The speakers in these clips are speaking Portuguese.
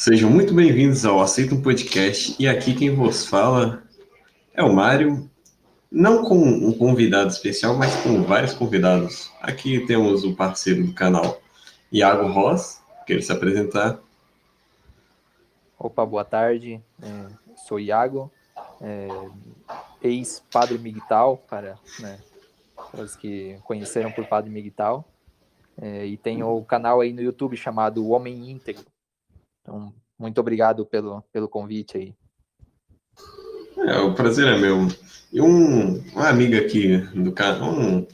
Sejam muito bem-vindos ao Aceita um Podcast. E aqui quem vos fala é o Mário, não com um convidado especial, mas com vários convidados. Aqui temos o parceiro do canal, Iago Ross, quer se apresentar. Opa, boa tarde. Sou Iago, ex-Padre Miguel, para os que conheceram por Padre Miguel. E tenho o canal aí no YouTube chamado O Homem Íntegro. Então, muito obrigado pelo convite aí. O prazer é meu. E um amigo aqui do canal, um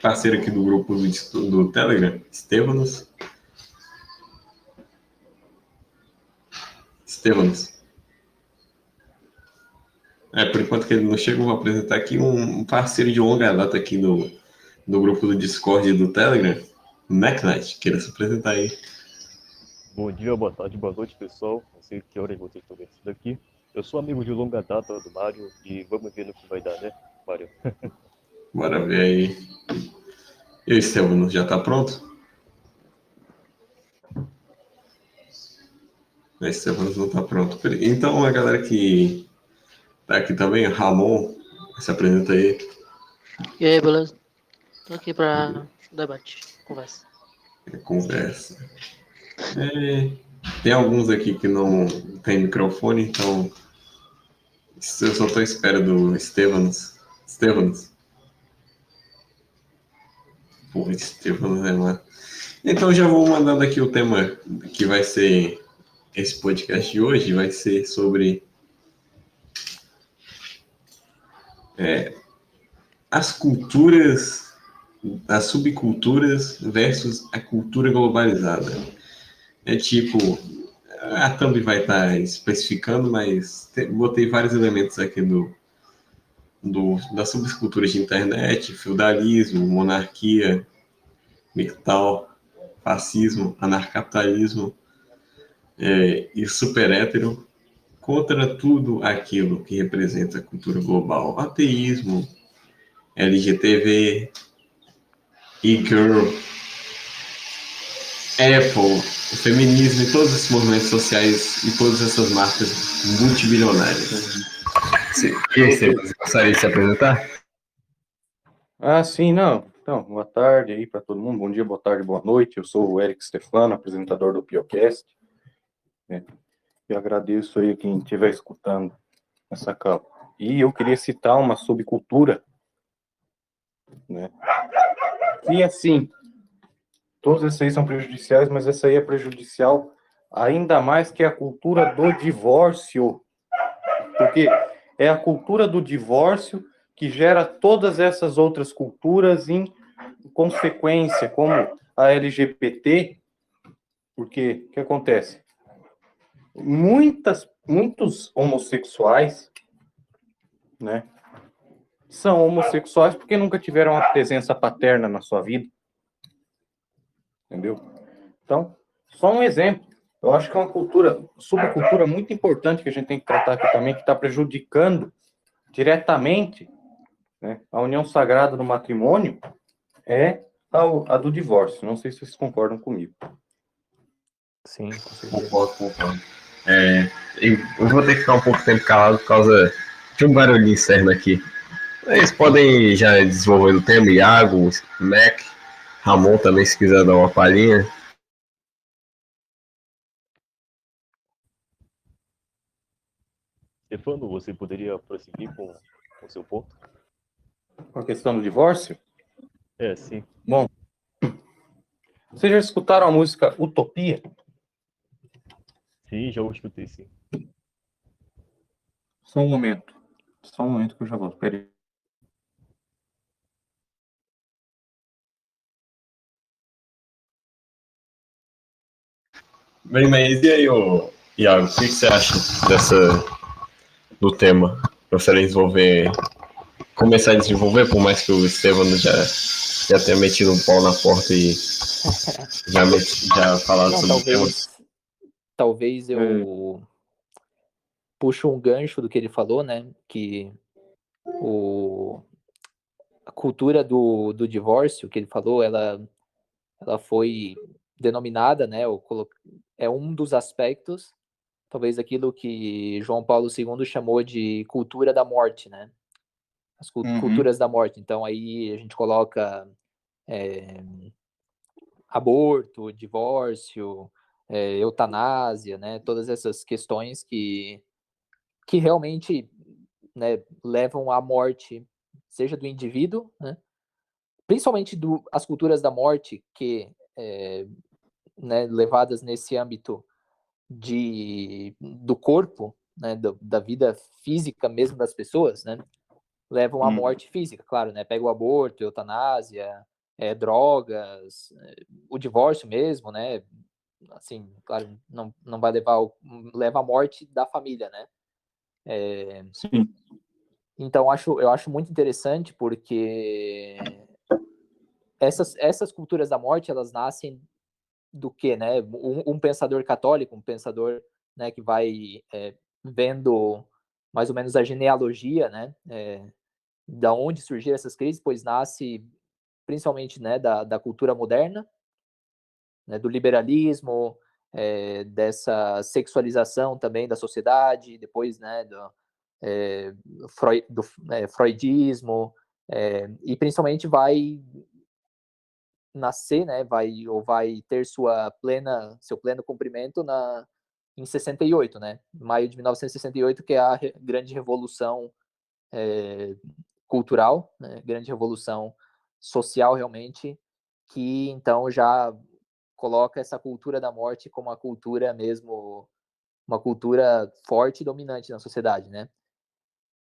parceiro aqui do grupo do Telegram, Stevanos. Por enquanto que ele não chega, eu vou apresentar aqui um parceiro de longa data aqui do grupo do Discord e do Telegram, MacKnight. Queira se apresentar aí. Bom dia, boa tarde, boa noite, pessoal. Não sei que hora vocês estão vendo isso daqui. Eu sou amigo de longa data do Mário e vamos ver no que vai dar, né, Mário? Bora ver aí. E o Estevam, já tá pronto? O Estevam não tá pronto. Então, a galera que tá aqui também, Ramon, se apresenta aí. E aí, beleza? Tô aqui pra debate, conversa. Conversa. Tem alguns aqui que não tem microfone, então eu só tô à espera do Estevanos. Porra, Estevanos é uma... Então já vou mandando aqui o tema que vai ser esse podcast de hoje, vai ser sobre as culturas, as subculturas versus a cultura globalizada. É tipo, a thumb vai estar especificando, mas botei vários elementos aqui das subculturas de internet, feudalismo, monarquia, mictal, fascismo, anarcapitalismo e super hétero, contra tudo aquilo que representa a cultura global. Ateísmo, LGTV, e-girl, Apple, o feminismo e todos esses movimentos sociais e todas essas marcas multibilionárias. Você gostaria de se apresentar? Sim, não. Então, boa tarde aí para todo mundo. Bom dia, boa tarde, boa noite. Eu sou o Eric Stefano, apresentador do Piocast. Eu agradeço aí quem estiver escutando essa capa. E eu queria citar uma subcultura, né? E assim, todos esses aí são prejudiciais, mas essa aí é prejudicial ainda mais que a cultura do divórcio. Porque é a cultura do divórcio que gera todas essas outras culturas em consequência, como a LGBT, porque o que acontece? Muitos homossexuais, né, são homossexuais porque nunca tiveram uma presença paterna na sua vida, entendeu? Então, só um exemplo. Eu acho que é uma subcultura muito importante que a gente tem que tratar aqui também, que está prejudicando diretamente, né, a união sagrada do matrimônio, é a do divórcio. Não sei se vocês concordam comigo. Sim, com certeza. Concordo. Eu vou ter que ficar um pouco tempo calado por causa de um barulho externo aqui. Eles podem já desenvolver o tema, Iago, Mac, Ramon também, se quiser dar uma palhinha. Stefano, você poderia prosseguir com o seu ponto? Com a questão do divórcio? Sim. Bom, vocês já escutaram a música Utopia? Sim, já o escutei, sim. Só um momento que eu já volto. Peraí. Bem, mas e aí, Iago, o que você acha do tema? Gostaria de começar a desenvolver, por mais que o Estevam já tenha metido um pau na porta e já falado Não, sobre o tema. talvez eu puxo um gancho do que ele falou, né? Que a cultura do divórcio que ele falou, ela foi denominada, né? É um dos aspectos talvez aquilo que João Paulo II chamou de cultura da morte, né? As culturas da morte. Então, aí a gente coloca aborto, divórcio, eutanásia, né? Todas essas questões que realmente, né, levam à morte, seja do indivíduo, né? Principalmente as culturas da morte, que, né, levadas nesse âmbito do corpo, né, da vida física mesmo das pessoas, né? Levam à morte física, claro, né? Pega o aborto, eutanásia, drogas, o divórcio mesmo, né? Assim, claro, não vai leva à morte da família, né? Sim. Então, eu acho muito interessante porque essas culturas da morte, elas nascem do quê, né? Um pensador católico, um pensador, né, que vai vendo mais ou menos a genealogia, né? Da onde surgiram essas crises, pois nasce principalmente, né, da cultura moderna, né, do liberalismo, dessa sexualização também da sociedade, depois, né, do freudismo, e principalmente vai nascer, né, vai ter seu pleno cumprimento em 68, né, maio de 1968, que é a grande revolução cultural, né, grande revolução social realmente, que então já coloca essa cultura da morte como uma cultura mesmo, uma cultura forte e dominante na sociedade, né?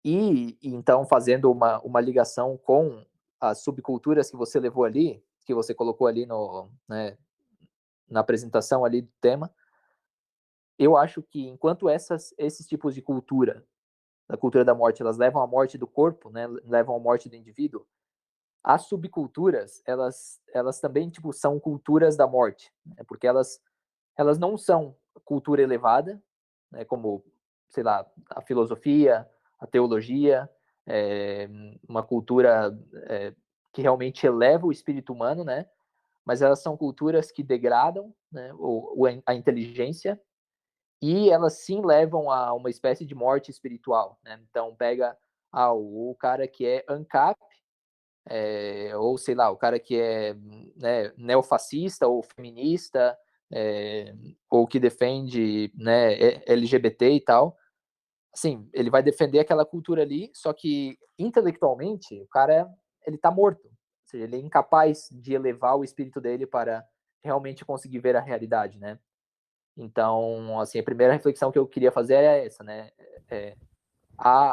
E então, fazendo uma ligação com as subculturas que você levou ali, que você colocou ali né, na apresentação ali do tema, eu acho que enquanto esses tipos de cultura, da cultura da morte, elas levam à morte do corpo, né, levam à morte do indivíduo, as subculturas, elas também, tipo, são culturas da morte, né, porque elas não são cultura elevada, né, como, sei lá, a filosofia, a teologia, é, uma cultura que realmente eleva o espírito humano, né? Mas elas são culturas que degradam, né, a inteligência, e elas sim levam a uma espécie de morte espiritual, né? Então pega o cara que é ANCAP, ou sei lá, o cara que é, né, neofascista ou feminista, ou que defende, né, LGBT e tal, assim, ele vai defender aquela cultura ali, só que intelectualmente o cara ele tá morto, ou seja, ele é incapaz de elevar o espírito dele para realmente conseguir ver a realidade, né? Então, assim, a primeira reflexão que eu queria fazer é essa, né?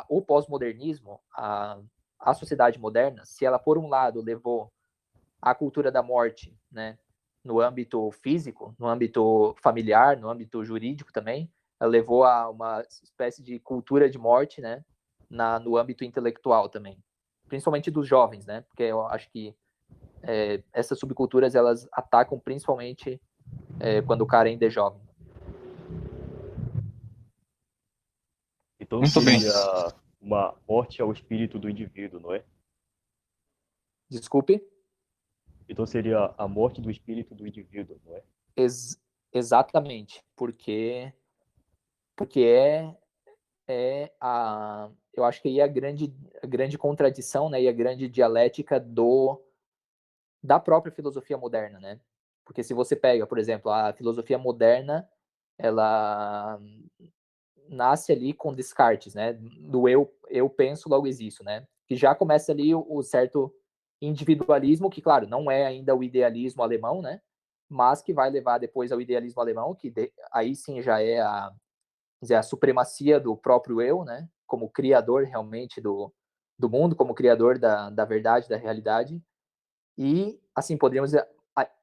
O pós-modernismo, a sociedade moderna, se ela por um lado levou a cultura da morte, né, no âmbito físico, no âmbito familiar, no âmbito jurídico também, ela levou a uma espécie de cultura de morte, né, no âmbito intelectual também, principalmente dos jovens, né, porque eu acho que essas subculturas elas atacam principalmente quando o cara ainda é jovem. Então Muito bem. seria uma morte ao espírito do indivíduo, não é? Desculpe? Então seria a morte do espírito do indivíduo, não é? Ex Exatamente, porque eu acho que aí é a grande contradição, né, e a grande dialética da própria filosofia moderna, né? Porque se você pega, por exemplo, a filosofia moderna, ela nasce ali com Descartes, né? Do eu penso, logo existo, né? Que já começa ali o certo individualismo, que, claro, não é ainda o idealismo alemão, né? Mas que vai levar depois ao idealismo alemão, aí sim já é a supremacia do próprio eu, né? Como criador realmente do mundo, como criador da verdade, da realidade. E, assim, poderíamos dizer,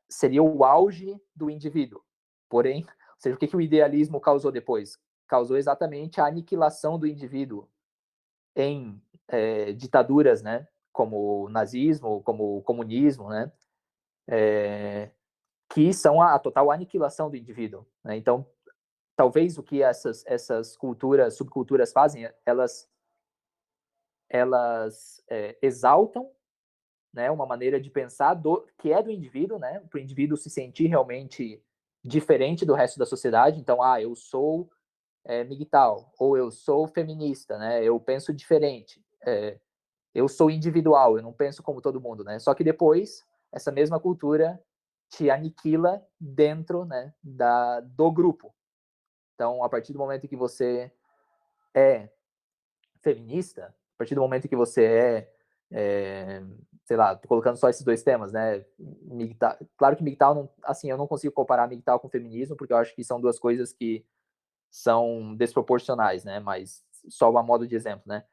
seria o auge do indivíduo. Porém, ou seja, o que o idealismo causou depois? Causou exatamente a aniquilação do indivíduo em ditaduras, né? Como o nazismo, como o comunismo, né? Que são a total aniquilação do indivíduo, né? Então, talvez o que essas culturas, subculturas fazem, elas exaltam, né, uma maneira de pensar que é do indivíduo, né, para o indivíduo se sentir realmente diferente do resto da sociedade. Então, eu sou MGTOW, ou eu sou feminista, né? Eu penso diferente. Eu sou individual, eu não penso como todo mundo, né? Só que depois, essa mesma cultura te aniquila dentro, né, do grupo. Então, a partir do momento que você é feminista, a partir do momento que você sei lá, tô colocando só esses dois temas, né? Claro que MGTOW, não, assim, eu não consigo comparar MGTOW com feminismo, porque eu acho que são duas coisas que são desproporcionais, né? Mas só a modo de exemplo, né?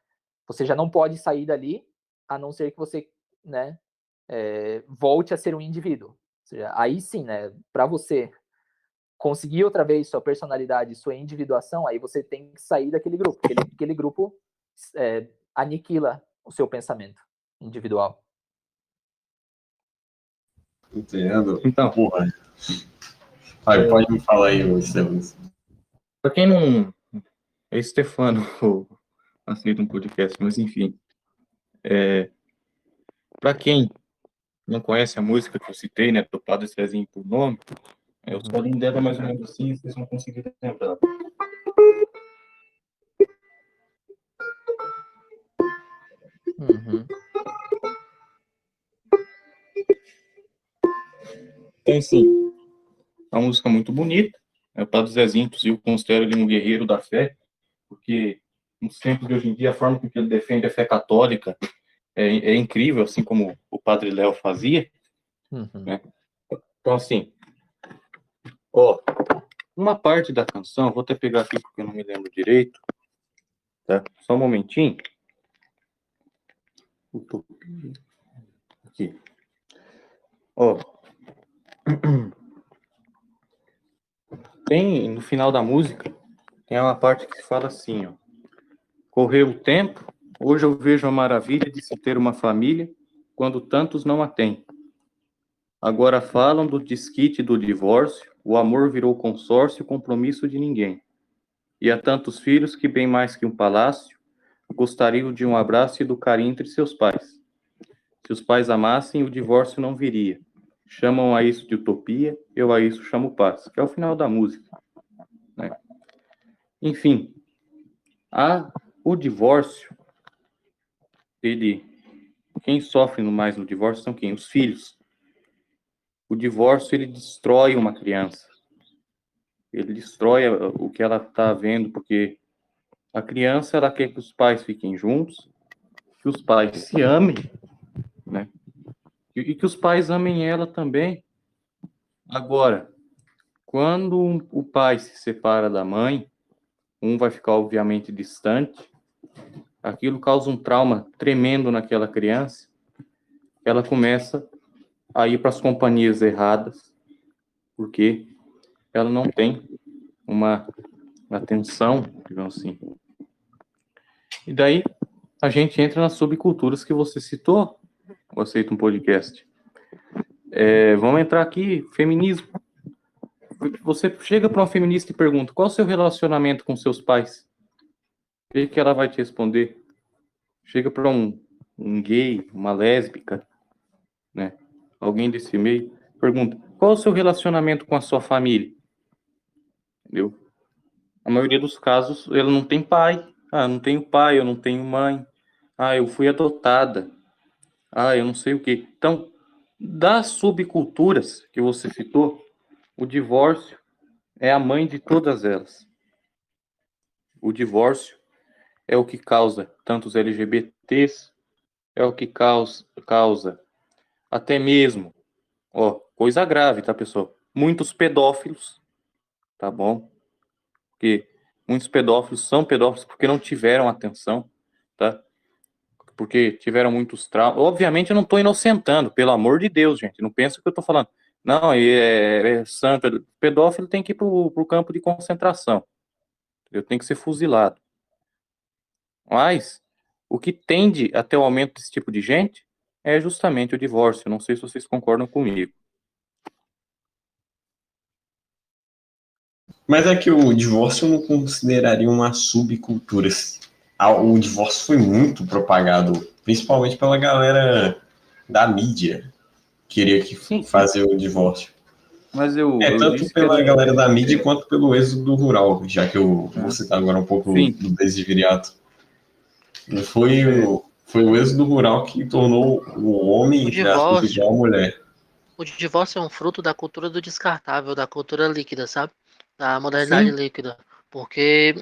Você já não pode sair dali, a não ser que você, né, volte a ser um indivíduo. Ou seja, aí sim, né, para você conseguir outra vez sua personalidade, sua individuação, aí você tem que sair daquele grupo. Aquele grupo aniquila o seu pensamento individual. Entendo. Então, Porra. Vai, pode me falar aí, Estevam. para quem não... É Stefano, aceita um podcast, mas enfim. Para quem não conhece a música que eu citei, né, do Padre Cezinho por nome, o solinho dela é mais ou menos assim, vocês vão conseguir lembrar. Uhum. Então, assim, é uma música muito bonita. O Padre Zezinho, inclusive, eu considero ele um guerreiro da fé, porque nos tempos de hoje em dia, a forma com que ele defende a fé católica é incrível, assim como o Padre Léo fazia. Uhum. Né? Então, assim, ó, uma parte da canção, vou até pegar aqui porque eu não me lembro direito, tá? Só um momentinho. Aqui. Ó. Tem, no final da música, tem uma parte que fala assim, ó. Correu o tempo, hoje eu vejo a maravilha de se ter uma família, quando tantos não a têm. Agora falam do desquite do divórcio, o amor virou consórcio, compromisso de ninguém. E há tantos filhos que, bem mais que um palácio, gostariam de um abraço e do carinho entre seus pais. Se os pais amassem, o divórcio não viria. Chamam a isso de utopia, eu a isso chamo paz, que é o final da música. Né? Enfim, o divórcio, quem sofre mais no divórcio são quem? Os filhos. O divórcio, ele destrói uma criança. Ele destrói o que ela está vendo, porque a criança, ela quer que os pais fiquem juntos, que os pais se amem, né? E que os pais amem ela também. Agora, quando o pai se separa da mãe, um vai ficar, obviamente, distante, aquilo causa um trauma tremendo naquela criança, ela começa a ir para as companhias erradas, porque ela não tem uma atenção, digamos assim. E daí a gente entra nas subculturas que você citou, o Aceita um Podcast. Vamos entrar aqui, feminismo. Você chega para uma feminista e pergunta, qual é o seu relacionamento com seus pais? O que ela vai te responder? Chega para um gay, uma lésbica, né? Alguém desse meio, pergunta, qual é o seu relacionamento com a sua família? Entendeu? A maioria dos casos, ela não tem pai. Ah, eu não tenho pai, eu não tenho mãe. Ah, eu fui adotada. Ah, eu não sei o quê. Então, das subculturas que você citou, o divórcio é a mãe de todas elas. O divórcio é o que causa tantos LGBTs, é o que causa até mesmo, ó, coisa grave, tá, pessoal? Muitos pedófilos, tá bom? Porque muitos pedófilos são pedófilos porque não tiveram atenção, tá? Porque tiveram muitos traumas. Obviamente eu não estou inocentando, pelo amor de Deus, gente. Não pensa que eu estou falando. Não, é santo. Pedófilo tem que ir para o campo de concentração. Eu tenho que ser fuzilado. Mas o que tende até o aumento desse tipo de gente é justamente o divórcio. Não sei se vocês concordam comigo. Mas é que o divórcio eu não consideraria uma subcultura. O divórcio foi muito propagado, principalmente pela galera da mídia, que queria Sim. fazer o divórcio. Mas eu Tanto disse que pela era. galera da mídia quanto pelo êxodo rural, já que eu vou citar agora um pouco Sim. do Desidviriato. Não foi o êxodo rural que tornou o homem, O entre aspas, divórcio, igual à mulher. o divórcio é um fruto da cultura do descartável, da cultura líquida, sabe? Da modernidade Sim. líquida. Porque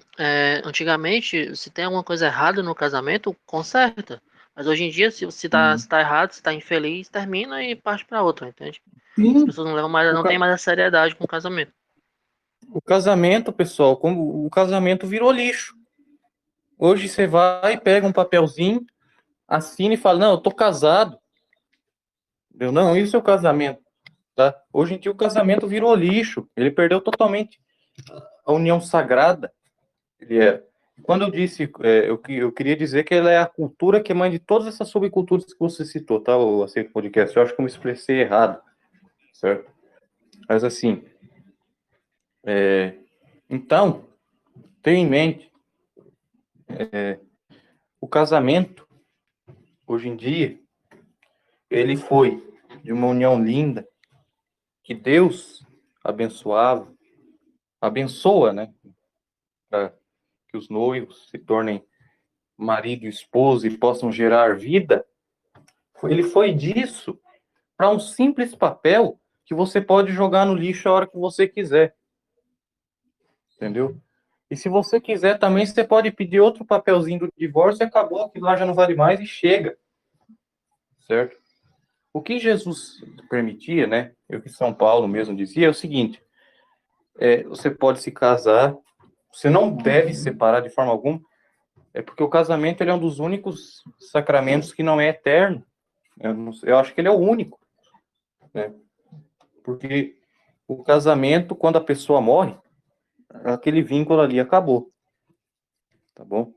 antigamente, se tem alguma coisa errada no casamento, conserta. Mas hoje em dia, se tá errado, se tá infeliz, termina e parte pra outra, entende? As Sim. pessoas não levam mais, O, não ca- tem mais a seriedade com o casamento. o casamento, pessoal, como o casamento virou lixo. Hoje você vai, pega um papelzinho, assina e fala, não, eu tô casado. Entendeu? Não, isso é o casamento, tá? Hoje em dia o casamento virou lixo. Ele perdeu totalmente a união sagrada. Ele é. Quando eu disse, eu queria dizer que ela é a cultura que é mãe de todas essas subculturas que você citou, tá? O Aceito Podcast. Eu acho que eu me expressei errado, certo? Mas assim, então, tenha em mente, o casamento, hoje em dia, ele foi de uma união linda, que Deus abençoava, abençoa, né? Para que os noivos se tornem marido e esposa e possam gerar vida. Ele foi disso para um simples papel que você pode jogar no lixo a hora que você quiser. Entendeu? E se você quiser também, você pode pedir outro papelzinho do divórcio e acabou, que lá já não vale mais e chega. Certo? O que Jesus permitia, né? Eu que São Paulo mesmo dizia, é o seguinte: você pode se casar, você não deve separar de forma alguma, porque o casamento ele é um dos únicos sacramentos que não é eterno. Eu acho que ele é o único, né? Porque o casamento, quando a pessoa morre, aquele vínculo ali acabou, tá bom?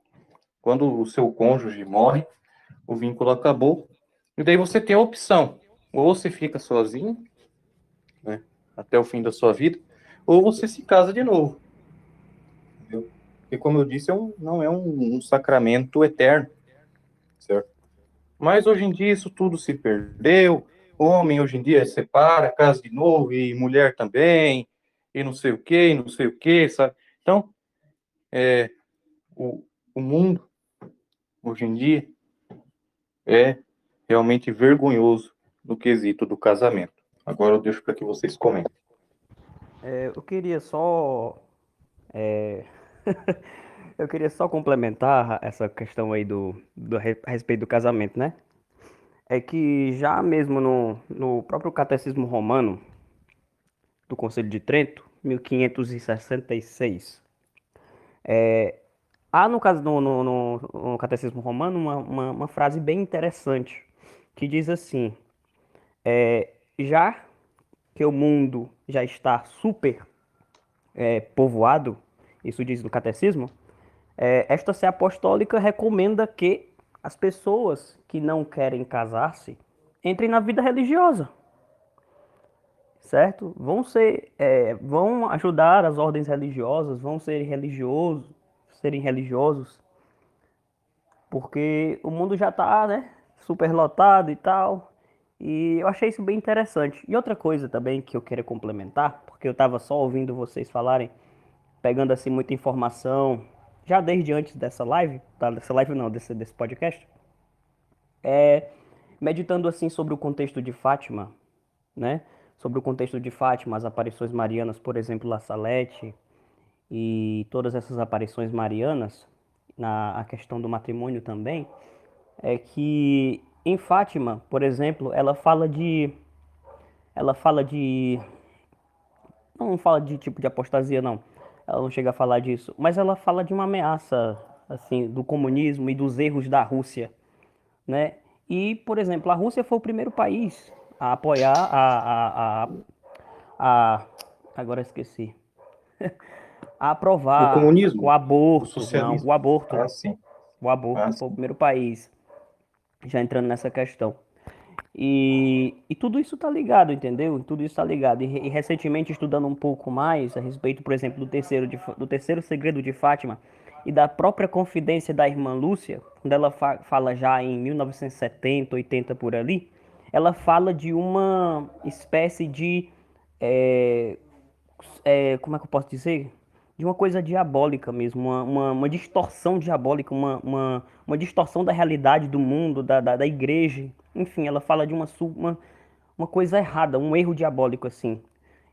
Quando o seu cônjuge morre, o vínculo acabou, e daí você tem a opção: ou você fica sozinho, né, até o fim da sua vida, ou você se casa de novo, entendeu? Porque, como eu disse, não é um sacramento eterno, certo? Mas hoje em dia isso tudo se perdeu. Homem hoje em dia separa, casa de novo, e mulher também, e não sei o que, e não sei o que, sabe? Então, o, o mundo hoje em dia é realmente vergonhoso no quesito do casamento. Agora eu deixo para que vocês comentem. Eu queria só. Eu queria só complementar essa questão aí a respeito do casamento, né? É que já mesmo no próprio Catecismo Romano do Conselho de Trento, 1566, há no caso no Catecismo Romano uma frase bem interessante que diz assim: já que o mundo já está super povoado, isso diz no Catecismo. Esta Sé Apostólica recomenda que as pessoas que não querem casar-se entrem na vida religiosa, certo? Vão ajudar as ordens religiosas, vão serem religiosos, porque o mundo já está, né, superlotado e tal. E eu achei isso bem interessante. E outra coisa também que eu queria complementar, porque eu estava só ouvindo vocês falarem, pegando assim muita informação, já desde antes dessa live, tá? Dessa live não, desse podcast, meditando assim sobre o contexto de Fátima, né? Sobre o contexto de Fátima, as aparições marianas, por exemplo, La Salete e todas essas aparições marianas, a questão do matrimônio também, é que em Fátima, por exemplo, ela fala de não fala de tipo de apostasia, não. Ela não chega a falar disso. Mas ela fala de uma ameaça, assim, do comunismo e dos erros da Rússia, né? E, por exemplo, a Rússia foi o primeiro país a apoiar a agora eu esqueci. A O aprovar o comunismo, o aborto. Não, socialismo. o aborto. Ah, sim. O aborto Ah, foi o sim. primeiro país já entrando nessa questão. E tudo isso está ligado, entendeu? Tudo isso está ligado. E recentemente, estudando um pouco mais a respeito, por exemplo, do terceiro segredo de Fátima e da própria confidência da irmã Lúcia, quando ela fala já em 1970, 80 por ali, ela fala de uma espécie de como é que eu posso dizer? De uma coisa diabólica mesmo, uma distorção diabólica, uma distorção da realidade do mundo, da igreja. Enfim, ela fala de uma coisa errada, um erro diabólico, assim.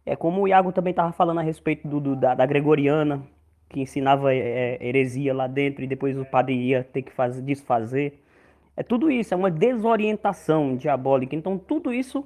É como o Iago também estava falando a respeito da Gregoriana, que ensinava heresia lá dentro e depois o padre ia ter que desfazer. É tudo isso, é uma desorientação diabólica. Então, tudo isso,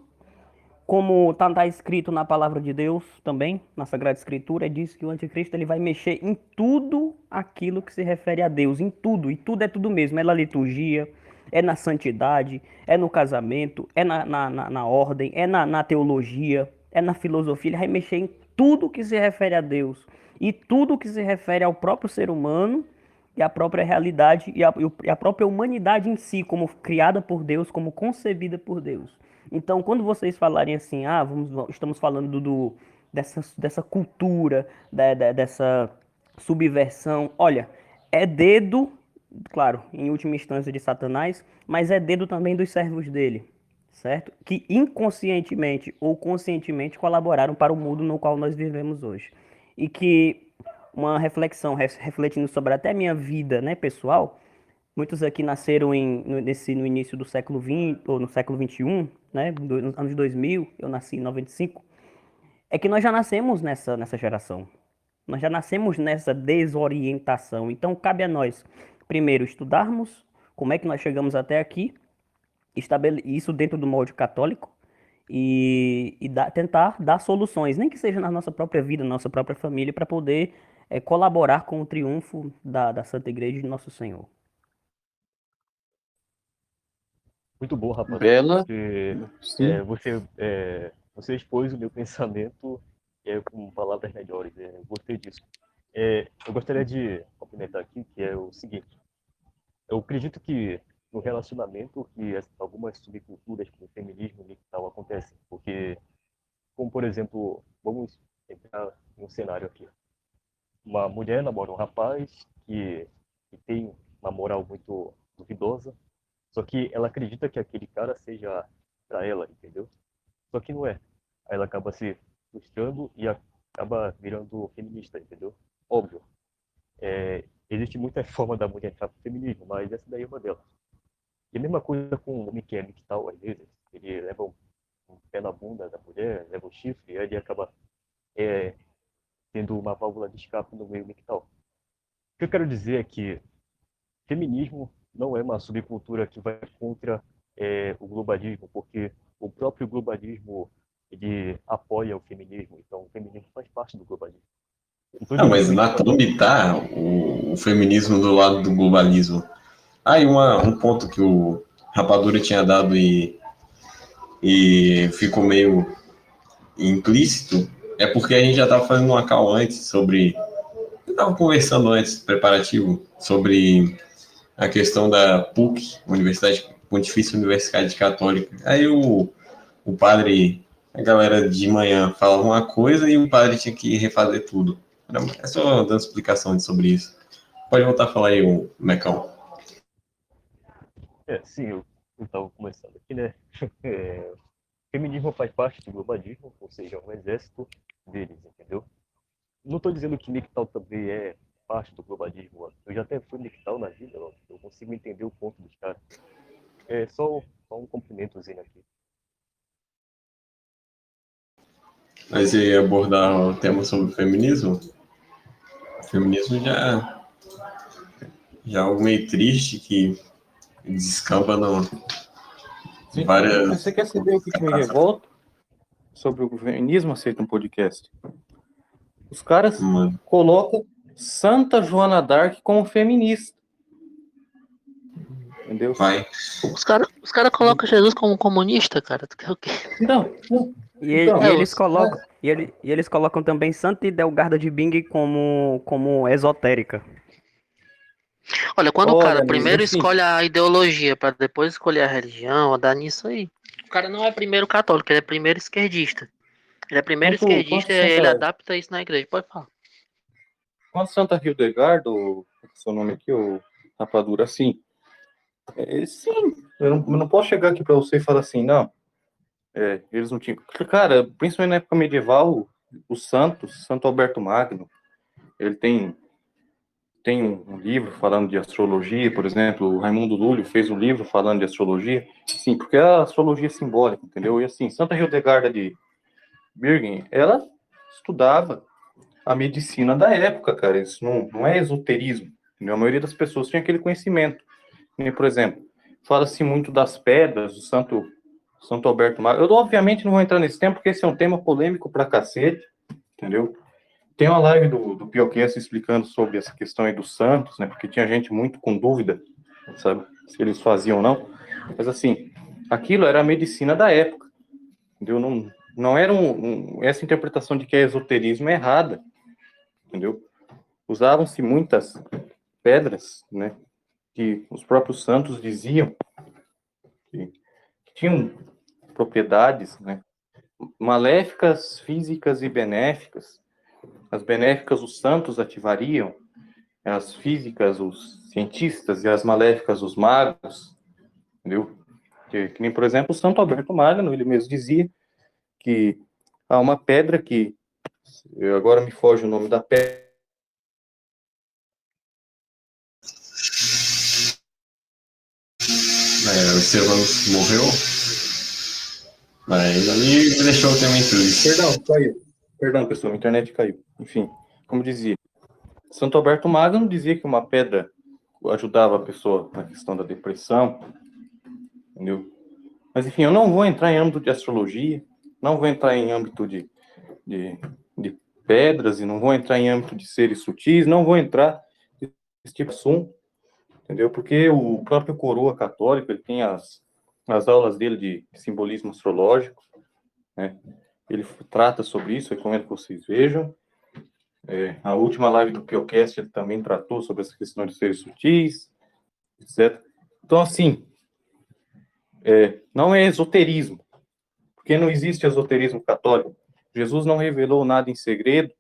como está escrito na palavra de Deus também, na Sagrada Escritura, diz que o anticristo ele vai mexer em tudo aquilo que se refere a Deus, em tudo, e tudo é tudo mesmo, é na liturgia, é na santidade, é no casamento, é na ordem, é na teologia, é na filosofia, ele vai mexer em tudo que se refere a Deus, e tudo que se refere ao próprio ser humano, e a própria realidade, e a própria humanidade em si, como criada por Deus, como concebida por Deus. Então, quando vocês falarem assim, estamos falando dessa cultura, dessa subversão, olha, é dedo, claro, em última instância de Satanás, mas é dedo também dos servos dele, certo? Que inconscientemente ou conscientemente colaboraram para o mundo no qual nós vivemos hoje. E que uma reflexão, refletindo sobre até minha vida, né, pessoal, muitos aqui nasceram no início do século XX, ou no século XXI, né? Nos anos 2000, eu nasci em 95. É que nós já nascemos nessa geração. Nós já nascemos nessa desorientação. Então, cabe a nós, primeiro, estudarmos como é que nós chegamos até aqui, isso dentro do molde católico, e tentar dar soluções, nem que seja na nossa própria vida, na nossa própria família, para poder colaborar com o triunfo da Santa Igreja de Nosso Senhor. Muito bom, rapaz. Bela. Sim. Você expôs o meu pensamento com palavras melhores. Gostei disso. Eu gostaria de complementar aqui, que é o seguinte. Eu acredito que no relacionamento que algumas subculturas como o feminismo e tal acontecem. Porque, como por exemplo, vamos entrar em um cenário aqui. Uma mulher namora um rapaz que tem uma moral muito duvidosa, só que ela acredita que aquele cara seja pra ela, entendeu? Só que não é. Aí ela acaba se frustrando e acaba virando feminista, entendeu? Óbvio. Existe muita forma da mulher entrar pro feminismo, mas essa daí é uma delas. E a mesma coisa com o homem que é mictal, às vezes. Ele leva um pé na bunda da mulher, leva um chifre, e aí ele acaba tendo uma válvula de escape no meio mictal. O que eu quero dizer é que feminismo não é uma subcultura que vai contra o globalismo, porque o próprio globalismo ele apoia o feminismo, então o feminismo faz parte do globalismo. Então, Não, mas na Thumb tá o feminismo do lado do globalismo. Aí um ponto que o Rapadura tinha dado e ficou meio implícito é porque a gente já estava fazendo uma call antes sobre... Eu estava conversando antes, preparativo, sobre a questão da PUC, Universidade Pontifícia Universidade Católica. Aí o padre, a galera de manhã falava uma coisa e o padre tinha que refazer tudo. É só dando explicação sobre isso. Pode voltar a falar aí, o Mecão. Sim, eu estava começando aqui, né? Feminismo faz parte do globalismo, ou seja, um exército deles, entendeu? Não estou dizendo que MGTOW também é parte do globalismo. Eu já até fui MGTOW na vida, eu consigo entender o ponto dos caras. É só um cumprimentozinho aqui. Mas e abordar o tema sobre feminismo? O feminismo já é algo meio triste que descamba no Sim. várias... Mas você quer saber o que me revolta sobre o feminismo? Aceita um podcast. Os caras colocam Santa Joana d'Arc como feminista. Entendeu? Vai. Os cara colocam Jesus como comunista, cara. Tu quer o quê? Não. E Então, eles colocam também Santa Idelgarda de Bing como esotérica. Olha, quando o cara amigo, primeiro assim, escolhe a ideologia para depois escolher a religião, dá nisso aí. O cara não é primeiro católico, ele é primeiro esquerdista. Ele é primeiro esquerdista e ele adapta isso na igreja. Pode falar. quando Santa Hildegard, seu nome aqui, o Rapadura, assim, sim, eu não posso chegar aqui para você e falar assim, não, Eles não tinham... Cara, principalmente na época medieval, os santos, Santo Alberto Magno, ele tem um livro falando de astrologia, por exemplo, o Raimundo Lúlio fez um livro falando de astrologia, sim, porque é a astrologia simbólica, entendeu? E assim, Santa Hildegarda de Bingen, ela estudava a medicina da época, cara, isso não é esoterismo, entendeu? A maioria das pessoas tinha aquele conhecimento. E, por exemplo, fala-se muito das pedras, do Santo Alberto Magno. Eu, obviamente, não vou entrar nesse tema, porque esse é um tema polêmico pra cacete, entendeu? Tem uma live do Piocast explicando sobre essa questão aí dos santos, né? Porque tinha gente muito com dúvida, sabe? Se eles faziam ou não. Mas, assim, aquilo era a medicina da época, entendeu? Não era essa interpretação de que é esoterismo é errada, entendeu? Usavam-se muitas pedras, né? Que os próprios santos diziam que tinham propriedades, né? Maléficas, físicas e benéficas. As benéficas os santos ativariam, as físicas os cientistas e as maléficas os magos, entendeu? Que nem, por exemplo, o Santo Alberto Magno, ele mesmo dizia que há uma pedra que, agora me foge o nome da pedra. O Estevão morreu. Ainda me deixou o tema intrus. Perdão, caiu. Perdão, pessoal, a internet caiu. Enfim, como dizia, Santo Alberto Magno dizia que uma pedra ajudava a pessoa na questão da depressão, entendeu? Mas, enfim, eu não vou entrar em âmbito de astrologia, não vou entrar em âmbito de pedras, e não vou entrar em âmbito de seres sutis, não vou entrar nesse tipo de assunto, entendeu? Porque o próprio coroa católico, ele tem as aulas dele de simbolismo astrológico, né? Ele trata sobre isso, recomendo que vocês vejam. A última live do Piocast, ele também tratou sobre essa questão de seres sutis, etc. Então, assim, não é esoterismo, porque não existe esoterismo católico. Jesus não revelou nada em segredo,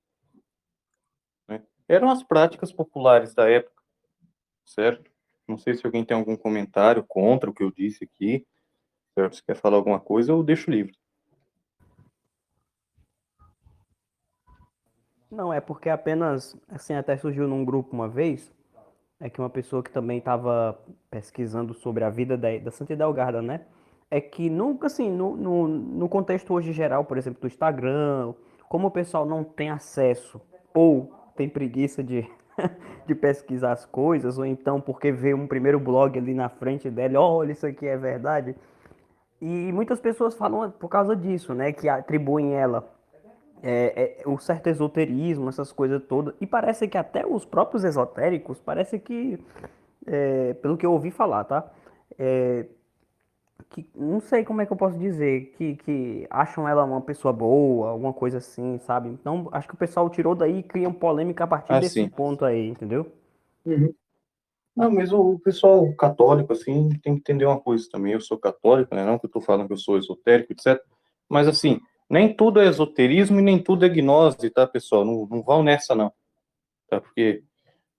né? Eram as práticas populares da época, certo? Não sei se alguém tem algum comentário contra o que eu disse aqui, certo? Se quer falar alguma coisa, eu deixo livre. Não, é porque apenas, assim, até surgiu num grupo uma vez, que uma pessoa que também estava pesquisando sobre a vida da Santa Idelgarda, né? É que nunca, assim, no contexto hoje geral, por exemplo, do Instagram, como o pessoal não tem acesso ou tem preguiça de, de pesquisar as coisas, ou então porque vê um primeiro blog ali na frente dela, olha, isso aqui é verdade. E muitas pessoas falam por causa disso, né? Que atribuem ela o certo esoterismo, essas coisas todas. E parece que até os próprios esotéricos, parece que, pelo que eu ouvi falar, tá? Que não sei como é que eu posso dizer, que acham ela uma pessoa boa, alguma coisa assim, sabe? Então, acho que o pessoal tirou daí e cria polêmica a partir desse Sim. ponto aí, entendeu? Uhum. Não, mas o pessoal católico, assim, tem que entender uma coisa também. Eu sou católico, né? Não que eu tô falando que eu sou esotérico, etc. Mas, assim, nem tudo é esoterismo e nem tudo é gnose, tá, pessoal? Não vão nessa, não. Tá? Porque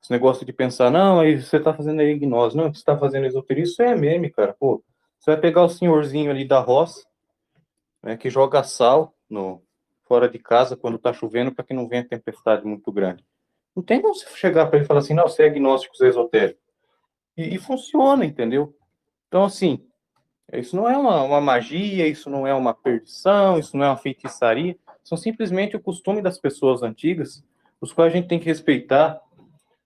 esse negócio de pensar, não, aí você tá fazendo aí gnose. Não, você tá fazendo esoterismo, isso é meme, cara. Pô, você vai pegar o senhorzinho ali da roça, né, que joga sal fora de casa quando tá chovendo para que não venha tempestade muito grande. Não tem como você chegar para ele e falar assim, não, você é agnóstico, você é esotérico. E funciona, entendeu? Então, assim, isso não é uma magia, isso não é uma perdição, isso não é uma feitiçaria, são simplesmente o costume das pessoas antigas, os quais a gente tem que respeitar,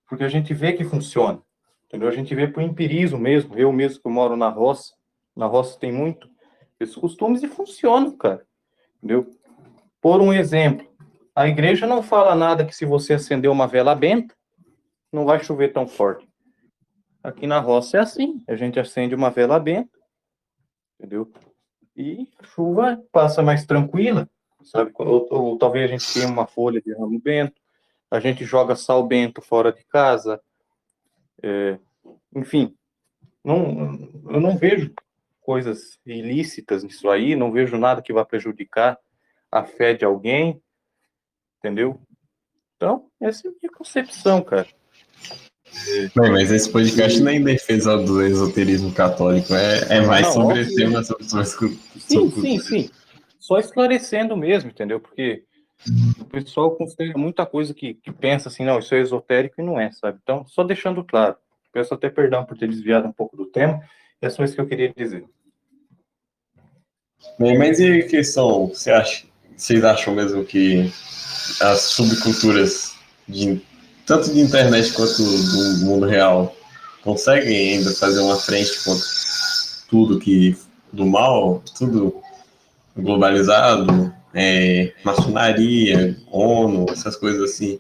porque a gente vê que funciona, entendeu? A gente vê por empirismo mesmo, eu mesmo que eu moro na roça tem muito esses costumes e funcionam, cara, entendeu? Por um exemplo, a igreja não fala nada que se você acender uma vela benta, não vai chover tão forte. Aqui na roça é assim, a gente acende uma vela benta, entendeu? E a chuva passa mais tranquila, sabe? Ou talvez a gente tenha uma folha de ramo bento, a gente joga sal bento fora de casa, enfim, eu não vejo coisas ilícitas nisso aí, não vejo nada que vá prejudicar a fé de alguém, entendeu? Então, essa é a minha concepção, cara. Bem, mas esse podcast não é em defesa do esoterismo católico, é mais Não, sobre óbvio. temas sobre Sim. Só esclarecendo mesmo, entendeu? Porque o pessoal considera muita coisa que pensa assim, não, isso é esotérico e não é, sabe? Então, só deixando claro. Peço até perdão por ter desviado um pouco do tema, é só isso que eu queria dizer. Bem, mas e a questão, vocês acham mesmo que as subculturas, tanto de internet quanto do mundo real, conseguem ainda fazer uma frente contra tudo do mal, tudo globalizado, maçonaria, ONU, essas coisas assim?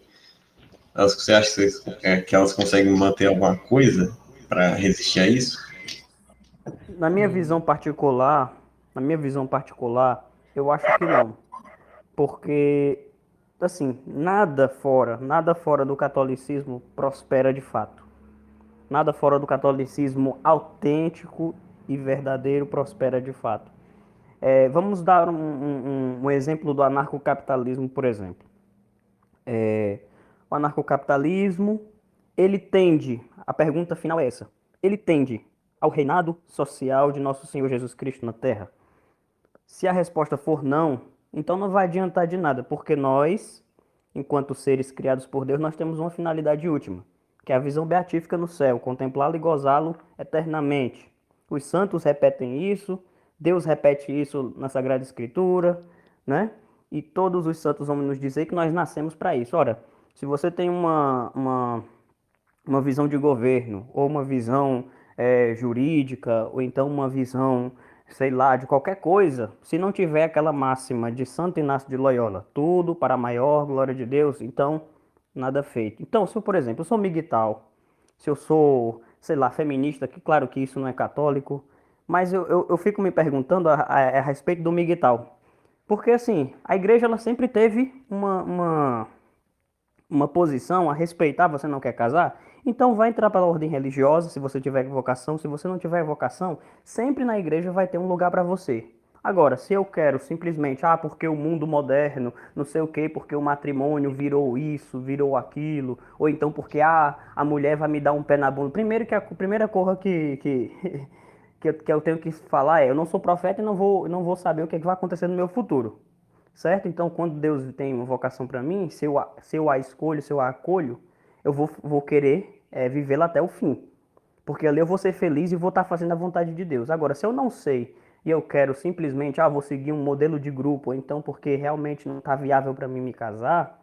Você acha que elas conseguem manter alguma coisa para resistir a isso? Na minha visão particular, na minha visão particular, eu acho que não. Porque, assim, nada fora do catolicismo prospera de fato. Nada fora do catolicismo autêntico e verdadeiro prospera de fato. Vamos dar um exemplo do anarcocapitalismo, por exemplo. O anarcocapitalismo, ele tende, a pergunta final é essa, ele tende ao reinado social de nosso Senhor Jesus Cristo na Terra? Se a resposta for não, então não vai adiantar de nada, porque nós, enquanto seres criados por Deus, nós temos uma finalidade última, que é a visão beatífica no céu, contemplá-lo e gozá-lo eternamente. Os santos repetem isso, Deus repete isso na Sagrada Escritura, né? E todos os santos vão nos dizer que nós nascemos para isso. Ora, se você tem uma visão de governo, ou uma visão jurídica, ou então uma visão, sei lá, de qualquer coisa, se não tiver aquela máxima de Santo Inácio de Loyola, tudo para a maior glória de Deus, então nada feito. Então, se eu, por exemplo, eu sou miguital, se eu sou, sei lá, feminista, que claro que isso não é católico, mas eu fico me perguntando a respeito do miguital. Porque, assim, a igreja ela sempre teve uma posição a respeitar, você não quer casar? Então vai entrar pela ordem religiosa, se você tiver vocação, se você não tiver vocação, sempre na igreja vai ter um lugar para você. Agora, se eu quero simplesmente, porque o mundo moderno, não sei o quê, porque o matrimônio virou isso, virou aquilo, ou então porque a mulher vai me dar um pé na bunda. Primeiro que a primeira coisa que eu tenho que falar é, eu não sou profeta e não vou saber o que vai acontecer no meu futuro. Certo? Então, quando Deus tem uma vocação para mim, se eu a escolho, se eu a acolho, eu vou querer vivê-la até o fim. Porque ali eu vou ser feliz e vou estar fazendo a vontade de Deus. Agora, se eu não sei e eu quero simplesmente, vou seguir um modelo de grupo, ou então porque realmente não está viável para mim me casar,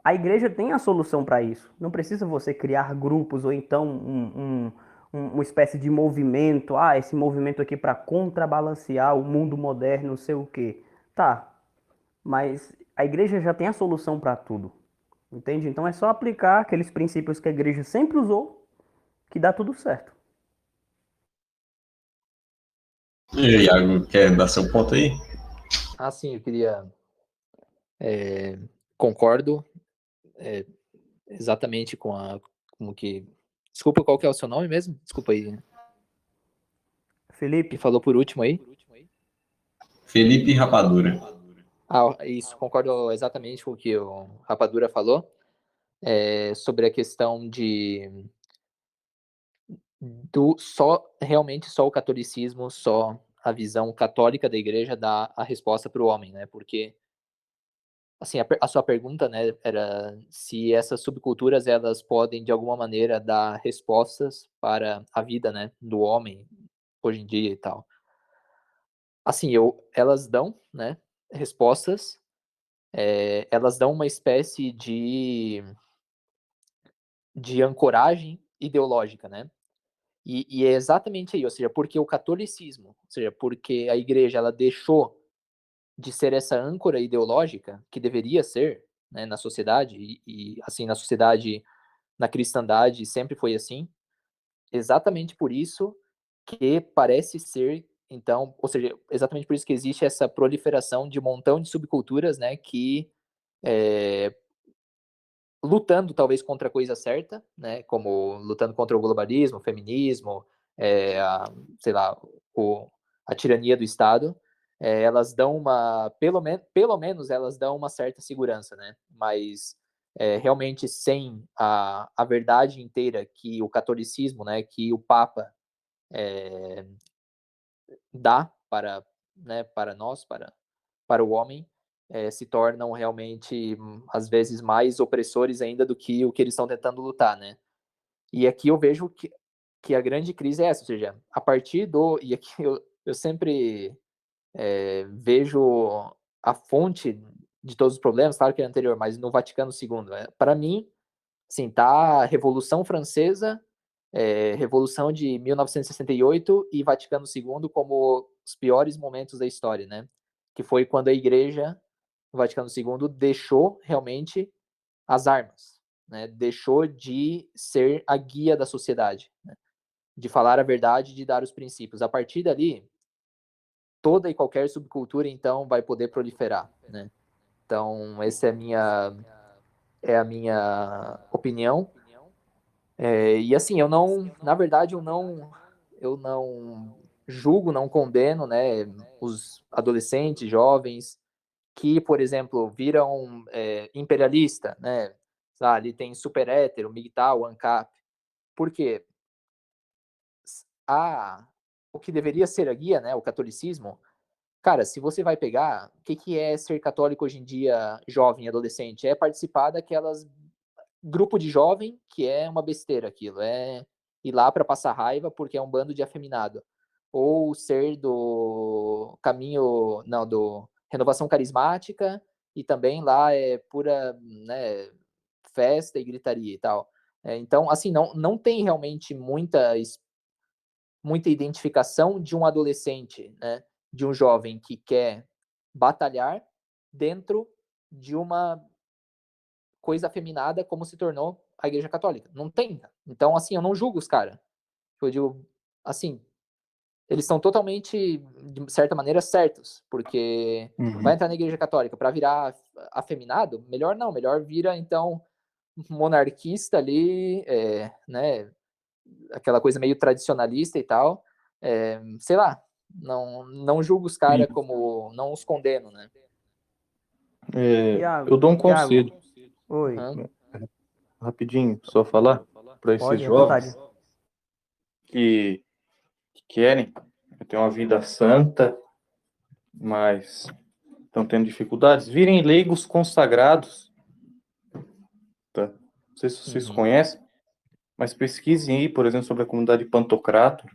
a igreja tem a solução para isso. Não precisa você criar grupos ou então uma espécie de movimento. Esse movimento aqui para contrabalancear o mundo moderno, não sei o quê. Tá, mas a igreja já tem a solução para tudo, entende? Então é só aplicar aqueles princípios que a igreja sempre usou, que dá tudo certo. E aí, Iago, quer dar seu ponto aí? Sim, eu queria. Concordo exatamente com o que. Desculpa, qual que é o seu nome mesmo? Desculpa aí. Felipe, Que falou por último aí? Felipe Rapadura. Isso, concordo exatamente com o que o Rapadura falou. Sobre a questão realmente só o catolicismo, só a visão católica da igreja dá a resposta para o homem, né? Porque assim, a sua pergunta, né, era se essas subculturas elas podem de alguma maneira dar respostas para a vida, né, do homem hoje em dia e tal. Assim, elas dão, né, respostas, elas dão uma espécie de ancoragem ideológica, né? E é exatamente aí, ou seja, porque o catolicismo, ou seja, porque a igreja ela deixou de ser essa âncora ideológica que deveria ser, né, na sociedade e assim na sociedade, na cristandade sempre foi assim. Exatamente por isso que parece ser, então, ou seja, exatamente por isso que existe essa proliferação de um montão de subculturas, né, que lutando talvez contra a coisa certa, né, como lutando contra o globalismo, o feminismo, sei lá, a tirania do Estado, elas dão pelo menos elas dão uma certa segurança, né, mas realmente sem a verdade inteira que o catolicismo, né, que o Papa dá para nós, para o homem, se tornam realmente, às vezes, mais opressores ainda do que o que eles estão tentando lutar, né? E aqui eu vejo que a grande crise é essa, ou seja, a partir do... E aqui eu sempre vejo a fonte de todos os problemas, claro que é anterior, mas no Vaticano II. Para mim, assim, tá a Revolução Francesa, Revolução de 1968 e Vaticano II como os piores momentos da história, né? Que foi quando a Igreja, o Vaticano II, deixou realmente as armas, né? Deixou de ser a guia da sociedade, né? De falar a verdade, de dar os princípios. A partir dali, toda e qualquer subcultura, então, vai poder proliferar, né? Então, essa é a minha opinião. E assim, na verdade, eu não julgo, não condeno, né, os adolescentes, jovens que, por exemplo, viram imperialista, né? Ali tem super hétero, MGTOW, ANCAP. Por quê? O que deveria ser a guia, né, o catolicismo, cara, se você vai pegar, o que é ser católico hoje em dia, jovem, adolescente? É participar daquelas grupo de jovem que é uma besteira aquilo, é ir lá para passar raiva porque é um bando de afeminado. Ou ser do caminho, não, do renovação carismática e também lá é pura, né, festa e gritaria e tal. Então, assim, não tem realmente muita identificação de um adolescente, né, de um jovem que quer batalhar dentro de uma coisa afeminada como se tornou a Igreja Católica. Não tem. Então, assim, eu não julgo os caras. Eu digo, assim, eles são totalmente, de certa maneira, certos, porque vai entrar na Igreja Católica para virar afeminado? Melhor não, melhor vira, então, monarquista ali, né, aquela coisa meio tradicionalista e tal, sei lá, não julgo os caras como, não os condeno, né? Eu dou um conselho, Oi, rapidinho, só falar, para esses pode, à jovens vontade. que querem ter uma vida santa, mas estão tendo dificuldades, virem leigos consagrados, tá? Não sei se vocês conhecem, mas pesquisem aí, por exemplo, sobre a comunidade Pantocrator.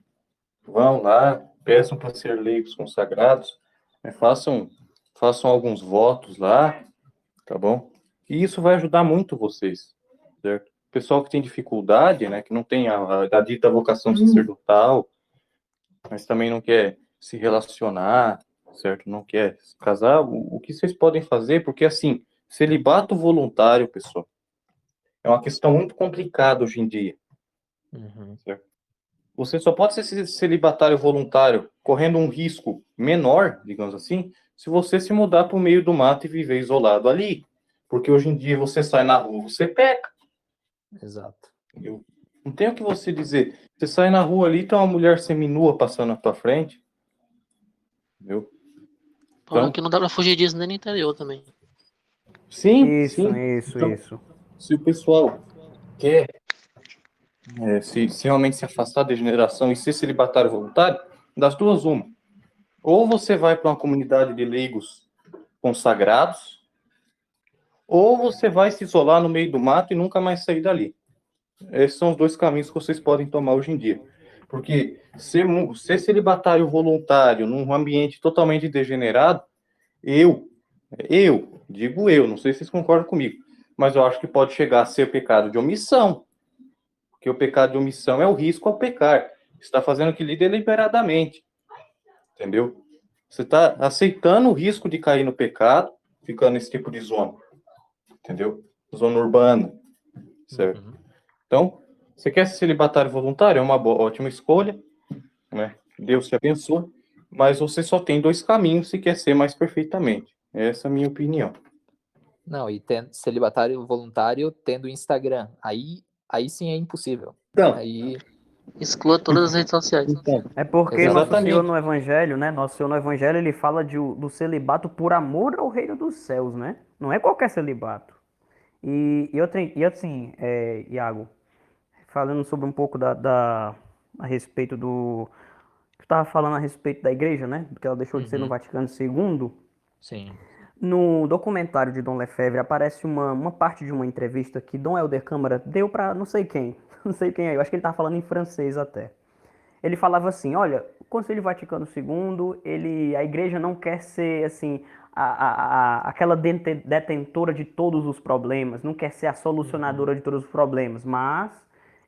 Vão lá, peçam para ser leigos consagrados, né? Façam alguns votos lá, tá bom? E isso vai ajudar muito vocês, certo? O pessoal que tem dificuldade, né, que não tem a dita vocação sacerdotal, mas também não quer se relacionar, certo? Não quer se casar, o que vocês podem fazer, porque assim, celibato voluntário, pessoal, é uma questão muito complicada hoje em dia, certo? Você só pode ser celibatário voluntário correndo um risco menor, digamos assim, se você se mudar para o meio do mato e viver isolado ali. Porque hoje em dia você sai na rua, você peca. Exato. Entendeu? Não tem o que você dizer. Você sai na rua ali, tem uma mulher seminua passando na tua frente. Entendeu? Então, que não dá pra fugir disso nem no interior também. Sim, Isso, sim. isso, Então, isso. se o pessoal quer se realmente se afastar da degeneração e ser celibatário voluntário, das duas, uma. Ou você vai para uma comunidade de leigos consagrados, ou você vai se isolar no meio do mato e nunca mais sair dali. Esses são os dois caminhos que vocês podem tomar hoje em dia. Porque ser celibatário voluntário num ambiente totalmente degenerado, digo eu, não sei se vocês concordam comigo, mas eu acho que pode chegar a ser pecado de omissão. Porque o pecado de omissão é o risco ao pecar. Você está fazendo aquilo deliberadamente. Entendeu? Você está aceitando o risco de cair no pecado, ficando nesse tipo de zona. Entendeu? Zona urbana. Certo? Então, você quer ser celibatário voluntário? É uma ótima escolha. Né? Deus te abençoe. Mas você só tem dois caminhos se quer ser mais perfeitamente. Essa é a minha opinião. Não, e celibatário voluntário tendo Instagram. Aí sim é impossível. Então, Aí, Exclua todas as redes sociais. É porque Exatamente. Nosso Senhor no Evangelho, né? Nosso Senhor no Evangelho, ele fala do celibato por amor ao reino dos céus, né? Não é qualquer celibato. E assim, Iago, falando sobre um pouco a respeito do. Tu estava falando a respeito da igreja, né? Porque ela deixou de ser no Uhum. Vaticano II. Sim. No documentário de Dom Lefebvre aparece uma parte de uma entrevista que Dom Helder Câmara deu para não sei quem, não sei quem é, eu acho que ele estava falando em francês até. Ele falava assim, olha, o Conselho Vaticano II, a igreja não quer ser assim aquela detentora de todos os problemas, não quer ser a solucionadora de todos os problemas, mas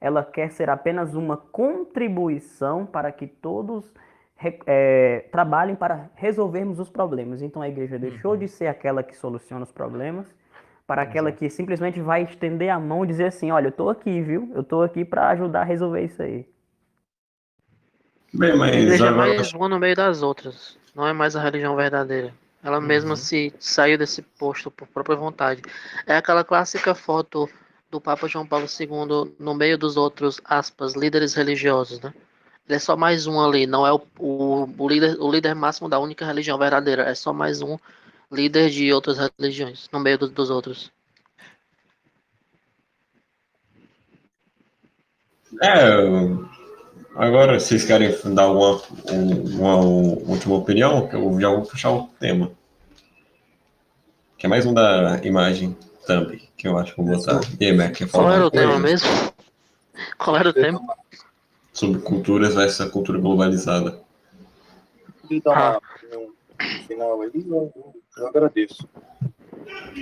ela quer ser apenas uma contribuição para que todos trabalhem para resolvermos os problemas. Então a igreja deixou de ser aquela que soluciona os problemas para aquela Exato. que simplesmente vai estender a mão e dizer assim, olha, eu estou aqui, viu? Eu estou aqui para ajudar a resolver isso aí. Bem, A mas igreja é agora. mais uma no meio das outras. Não é mais a religião verdadeira. Ela mesma Uhum. se saiu desse posto por própria vontade. É aquela clássica foto do Papa João Paulo II no meio dos outros, aspas, líderes religiosos, né? Ele é só mais um ali, não é o líder máximo da única religião verdadeira. É só mais um líder de outras religiões, no meio dos outros. É, agora vocês querem dar uma última opinião? Que eu já vou puxar o tema. Que é mais um da imagem thumb, que eu acho que eu vou botar. E aí, Mac, quer falar Qual era alguma o tema coisa? mesmo? Qual era o tema? Sobre culturas versus a cultura globalizada. Queria dar Ah, uma opinião final aí, eu agradeço.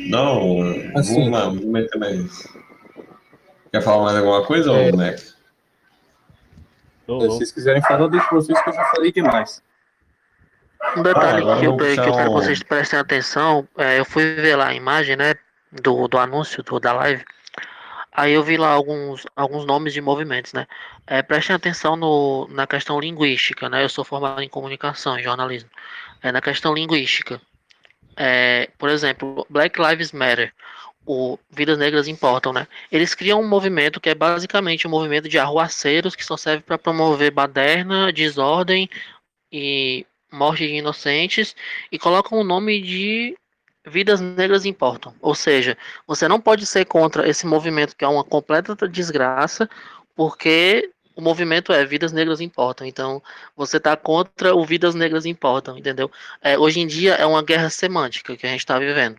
Não, Assim, vou meter mais. Quer falar mais alguma coisa, É. ô Mac? Não, se não. vocês quiserem falar, eu deixo pra vocês que eu já falei demais. um detalhe Agora que eu eu, vou que puxar eu quero que um. vocês prestem atenção, eu fui ver lá a imagem, né, do anúncio da live, aí eu vi lá alguns nomes de movimentos, né, prestem atenção na questão linguística, né, eu sou formado em comunicação, em jornalismo, na questão linguística, por exemplo, Black Lives Matter, o Vidas Negras Importam, né, eles criam um movimento que é basicamente um movimento de arruaceiros que só serve para promover baderna, desordem e morte de inocentes e colocam o nome de Vidas Negras Importam. Ou seja, você não pode ser contra esse movimento que é uma completa desgraça, porque o movimento é Vidas Negras Importam. Então, você está contra o Vidas Negras Importam, entendeu? Hoje em dia é uma guerra semântica que a gente está vivendo.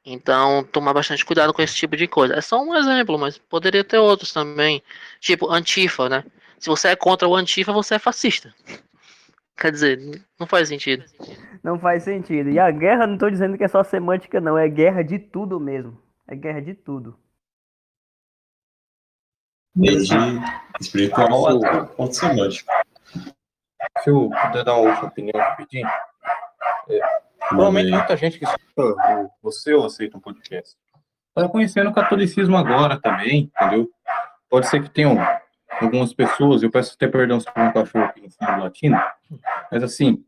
Então, tomar bastante cuidado com esse tipo de coisa. É só um exemplo, mas poderia ter outros também. Tipo, Antifa, né? Se você é contra o Antifa, você é fascista. Quer dizer, não faz sentido. Não faz sentido. E a guerra, não tô dizendo que é só semântica, não. É guerra de tudo mesmo. É guerra de tudo. Desde espiritual Se eu, até o ponto semântico. se eu puder dar uma outra opinião rapidinho, Manda provavelmente aí. muita gente que escuta você ou aceita um podcast está conhecendo o catolicismo agora também, entendeu? Pode ser que tenham algumas pessoas, eu peço até perdão se tem um cachorro aqui no fundo latino, mas assim,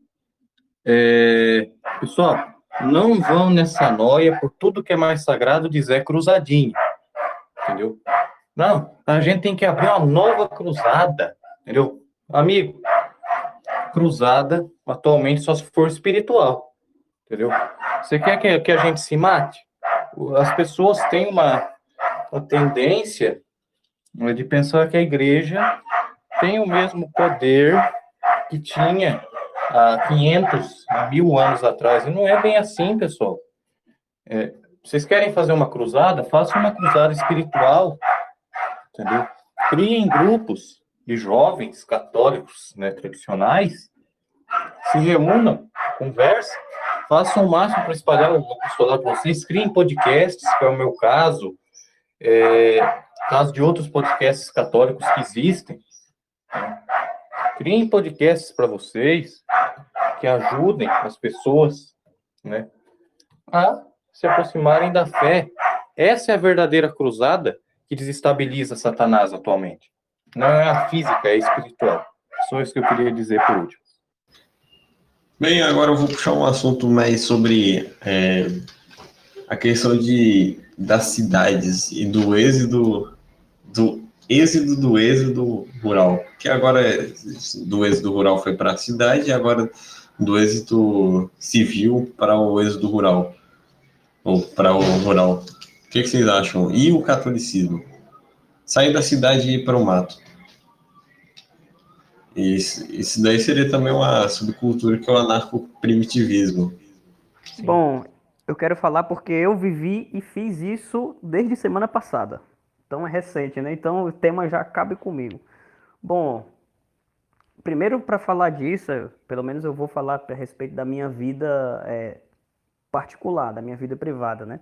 pessoal, não vão nessa noia por tudo que é mais sagrado dizer cruzadinho, entendeu? Não, a gente tem que abrir uma nova cruzada, entendeu? Amigo, cruzada atualmente só se for espiritual, entendeu? Você quer que a gente se mate? As pessoas têm uma tendência de pensar que a igreja tem o mesmo poder que tinha há 500, há 1000 anos atrás. E não é bem assim, pessoal. Vocês querem fazer uma cruzada? Façam uma cruzada espiritual, entendeu? Criem grupos de jovens católicos, né, tradicionais, se reúnam, conversem, façam o máximo para espalhar o apostolado para vocês, criem podcasts, que é o meu caso, caso de outros podcasts católicos que existem, né? Criem podcasts para vocês que ajudem as pessoas, né, a se aproximarem da fé. Essa é a verdadeira cruzada que desestabiliza Satanás atualmente. Não é a física, é a espiritual. Só isso que eu queria dizer por último. Bem, agora eu vou puxar um assunto mais sobre a questão das cidades e do êxodo rural. Que agora do êxodo rural foi para a cidade e agora do êxodo civil para o êxodo rural. Ou para o rural. que vocês acham? E o catolicismo? Sair da cidade e ir para o mato. Isso daí seria também uma subcultura que é o anarcoprimitivismo. Sim. Bom, eu quero falar porque eu vivi e fiz isso desde semana passada. Então é recente, né? Então o tema já cabe comigo. Bom, primeiro para falar disso, pelo menos eu vou falar a respeito da minha vida particular, da minha vida privada, né?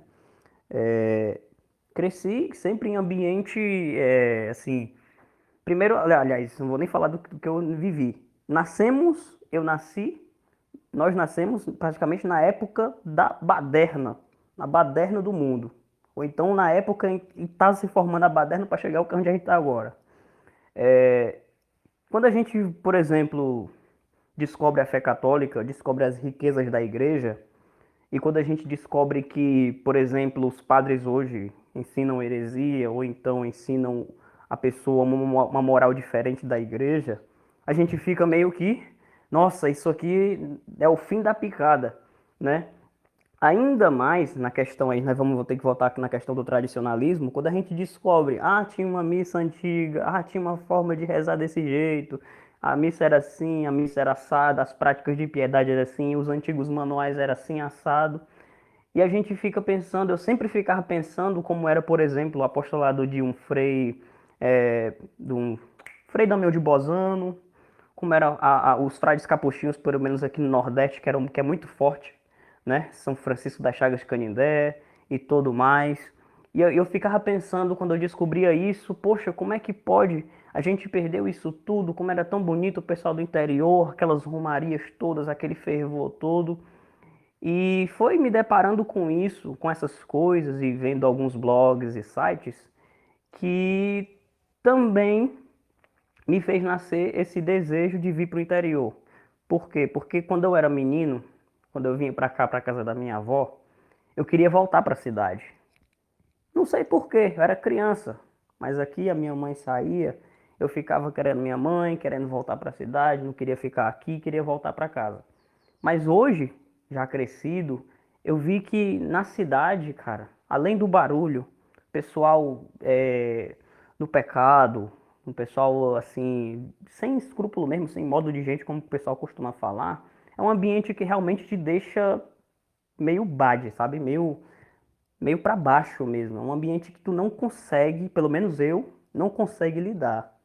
Cresci sempre em ambiente, assim. Primeiro, aliás, não vou nem falar do que eu vivi. Nós nascemos praticamente na época da baderna, na baderna do mundo. Ou então na época em que está se formando a baderna para chegar onde a gente está agora. Quando a gente, por exemplo, descobre a fé católica, descobre as riquezas da igreja, e quando a gente descobre que, por exemplo, os padres hoje ensinam heresia, ou então ensinam a pessoa uma moral diferente da igreja, a gente fica meio que, nossa, isso aqui é o fim da picada, né? Ainda mais na questão aí, nós vamos ter que voltar aqui na questão do tradicionalismo, quando a gente descobre, tinha uma missa antiga, tinha uma forma de rezar desse jeito, a missa era assim, a missa era assada, as práticas de piedade eram assim, os antigos manuais eram assim, assado. E a gente fica pensando, eu sempre ficava pensando como era, por exemplo, o apostolado de um frei, de um frei Damião de Bozano, como eram os frades capuchinhos, pelo menos aqui no Nordeste, que é muito forte, né? São Francisco das Chagas de Canindé e tudo mais. E eu ficava pensando, quando eu descobria isso, poxa, como é que pode? A gente perdeu isso tudo, como era tão bonito o pessoal do interior, aquelas romarias todas, aquele fervor todo. E foi me deparando com isso, com essas coisas e vendo alguns blogs e sites que também me fez nascer esse desejo de vir para o interior. Por quê? Porque quando eu era menino, quando eu vinha para cá, para casa da minha avó, eu queria voltar para a cidade. Não sei por quê, eu era criança, mas aqui a minha mãe saía, eu ficava querendo minha mãe, querendo voltar para a cidade, não queria ficar aqui, queria voltar para casa. Mas hoje, já crescido, eu vi que na cidade, cara, além do barulho, pessoal do pecado, um pessoal assim, sem escrúpulo mesmo, sem modo de gente, como o pessoal costuma falar, é um ambiente que realmente te deixa meio bad, sabe? Meio para baixo mesmo. É um ambiente que tu não consegue, pelo menos eu, não consegue lidar.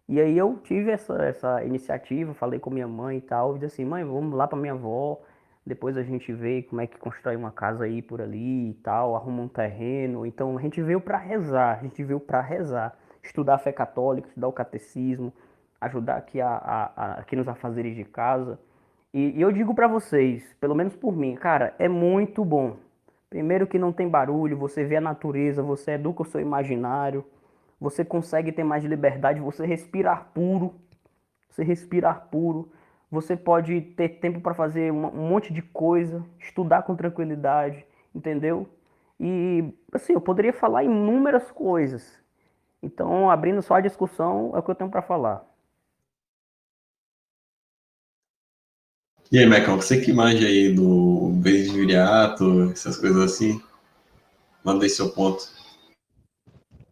E aí eu tive essa iniciativa, falei com minha mãe e tal, e disse assim, mãe, vamos lá para minha avó, depois a gente vê como é que constrói uma casa aí por ali e tal, arruma um terreno. Então a gente veio para rezar, estudar a fé católica, estudar o catecismo, ajudar aqui nos afazeres de casa. E eu digo para vocês, pelo menos por mim, cara, é muito bom. Primeiro que não tem barulho, você vê a natureza, você educa o seu imaginário, você consegue ter mais liberdade, você respirar puro, você pode ter tempo para fazer um monte de coisa, estudar com tranquilidade, entendeu? E assim, eu poderia falar inúmeras coisas. Então, abrindo só a discussão, é o que eu tenho para falar. E aí, Mecão, você que manja aí do beijo de viriato, essas coisas assim, manda aí seu ponto.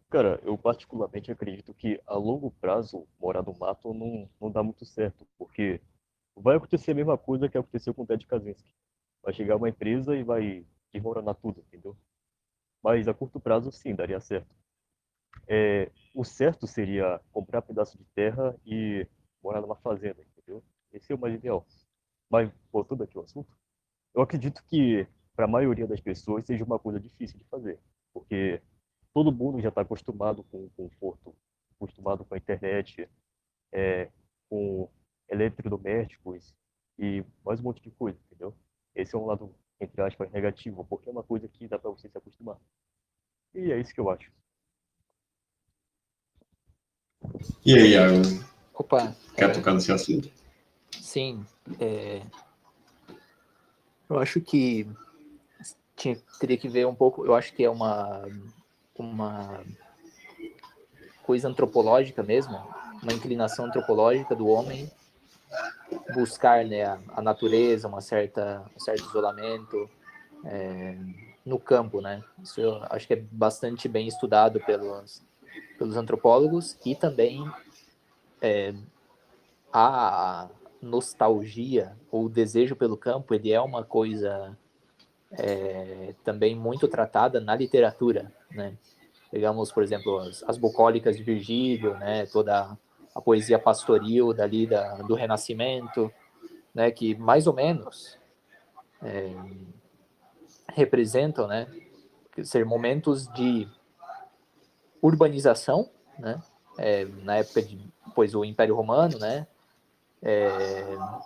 Cara, eu particularmente acredito que a longo prazo morar no mato não dá muito certo, porque vai acontecer a mesma coisa que aconteceu com o Ted Kaczynski. Vai chegar uma empresa e vai desmoronar tudo, entendeu? Mas a curto prazo, sim, daria certo. O certo seria comprar um pedaço de terra e morar numa fazenda, entendeu? Esse é o mais ideal. Mas, voltando aqui ao assunto, eu acredito que para a maioria das pessoas seja uma coisa difícil de fazer, porque todo mundo já está acostumado com o conforto, acostumado com a internet, com eletrodomésticos e mais um monte de coisa, entendeu? Esse é um lado, entre aspas, negativo, porque é uma coisa que dá para você se acostumar. E é isso que eu acho. E aí, Iago, Opa, quer tocar nesse assunto? sim. Eu acho que teria que ver um pouco, eu acho que é uma coisa antropológica mesmo, uma inclinação antropológica do homem buscar, né, a natureza, um certo isolamento, no campo, né? Isso eu acho que é bastante bem estudado pelos antropólogos, e também a nostalgia ou o desejo pelo campo, ele é uma coisa também muito tratada na literatura, né? Pegamos, por exemplo, as bucólicas de Virgílio, né? Toda a poesia pastoril dali do Renascimento, né? Que mais ou menos representam, né? Ser momentos de urbanização, né? Na época depois o Império Romano, né?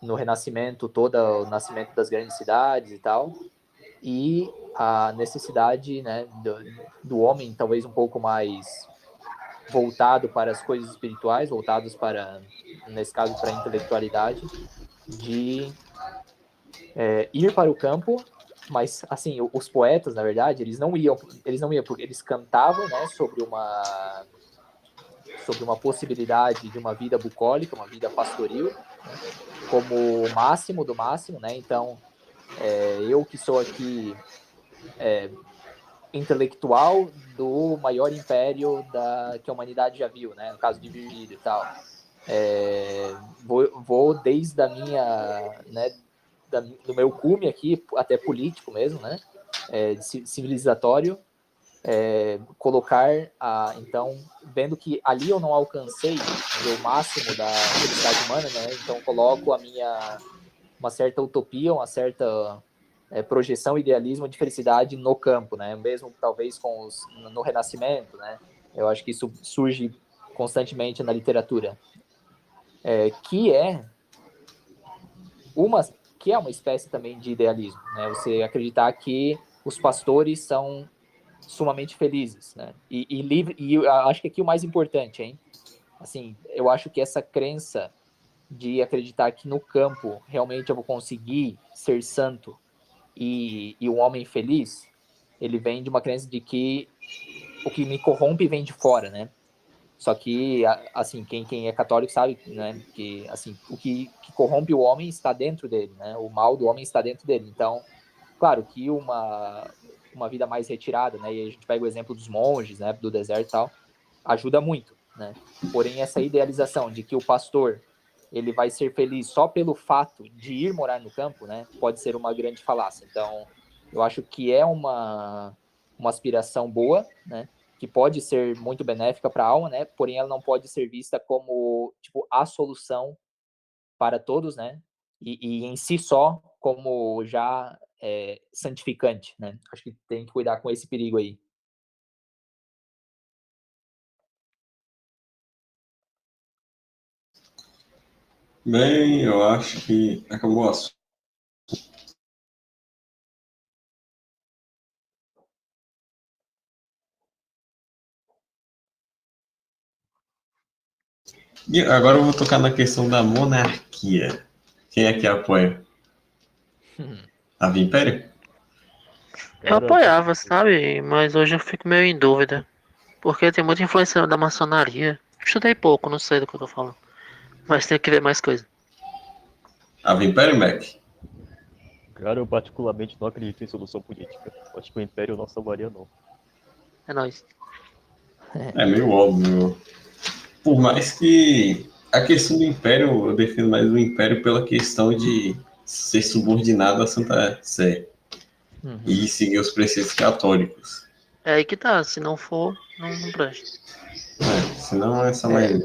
No Renascimento, todo o nascimento das grandes cidades e tal, e a necessidade, né, do homem talvez um pouco mais voltado para as coisas espirituais, voltados para, nesse caso, para a intelectualidade, de ir para o campo. Mas assim, os poetas, na verdade, eles não iam porque eles cantavam, né, sobre uma possibilidade de uma vida bucólica, uma vida pastoril, né, como o máximo do máximo, né? Então, eu que sou aqui intelectual do maior império que a humanidade já viu, né? No caso de Virgílio e tal. Vou desde a minha, né, do meu cume aqui, até político mesmo, né? Civilizatório, colocar então, vendo que ali eu não alcancei o máximo da felicidade humana, né? Então coloco uma certa utopia, uma certa projeção, idealismo de felicidade no campo, né? Mesmo talvez no Renascimento, né? Eu acho que isso surge constantemente na literatura, que é uma espécie também de idealismo, né? Você acreditar que os pastores são sumamente felizes, né? E livre. E eu acho que aqui o mais importante, hein? Assim, eu acho que essa crença de acreditar que no campo realmente eu vou conseguir ser santo e um homem feliz, ele vem de uma crença de que o que me corrompe vem de fora, né? Só que, assim, quem é católico sabe, né, que, assim, o que corrompe o homem está dentro dele, né? O mal do homem está dentro dele. Então, claro que uma vida mais retirada, né? E a gente pega o exemplo dos monges, né, do deserto e tal, ajuda muito, né? Porém, essa idealização de que o pastor ele vai ser feliz só pelo fato de ir morar no campo, né, pode ser uma grande falácia. Então, eu acho que é uma aspiração boa, né, que pode ser muito benéfica para a alma, né, porém ela não pode ser vista como, tipo, a solução para todos, né, e em si só como já santificante, né. Acho que tem que cuidar com esse perigo aí. Bem, eu acho que acabou o assunto. E agora eu vou tocar na questão da monarquia. Quem é que apoia? A Império? Eu Cara, apoiava, sabe? Mas hoje eu fico meio em dúvida. Porque tem muita influência da maçonaria. Estudei pouco, não sei do que eu tô falando. Mas tem que ver mais coisa. A Império, Mac? cara, eu particularmente não acredito em solução política. Acho que o Império não salvaria, não. É nóis. É meio óbvio. Por mais que a questão do Império, eu defendo mais o Império pela questão de ser subordinado à Santa Sé e seguir os preceitos católicos. É aí que tá, se não for, não presta. Senão essa mais.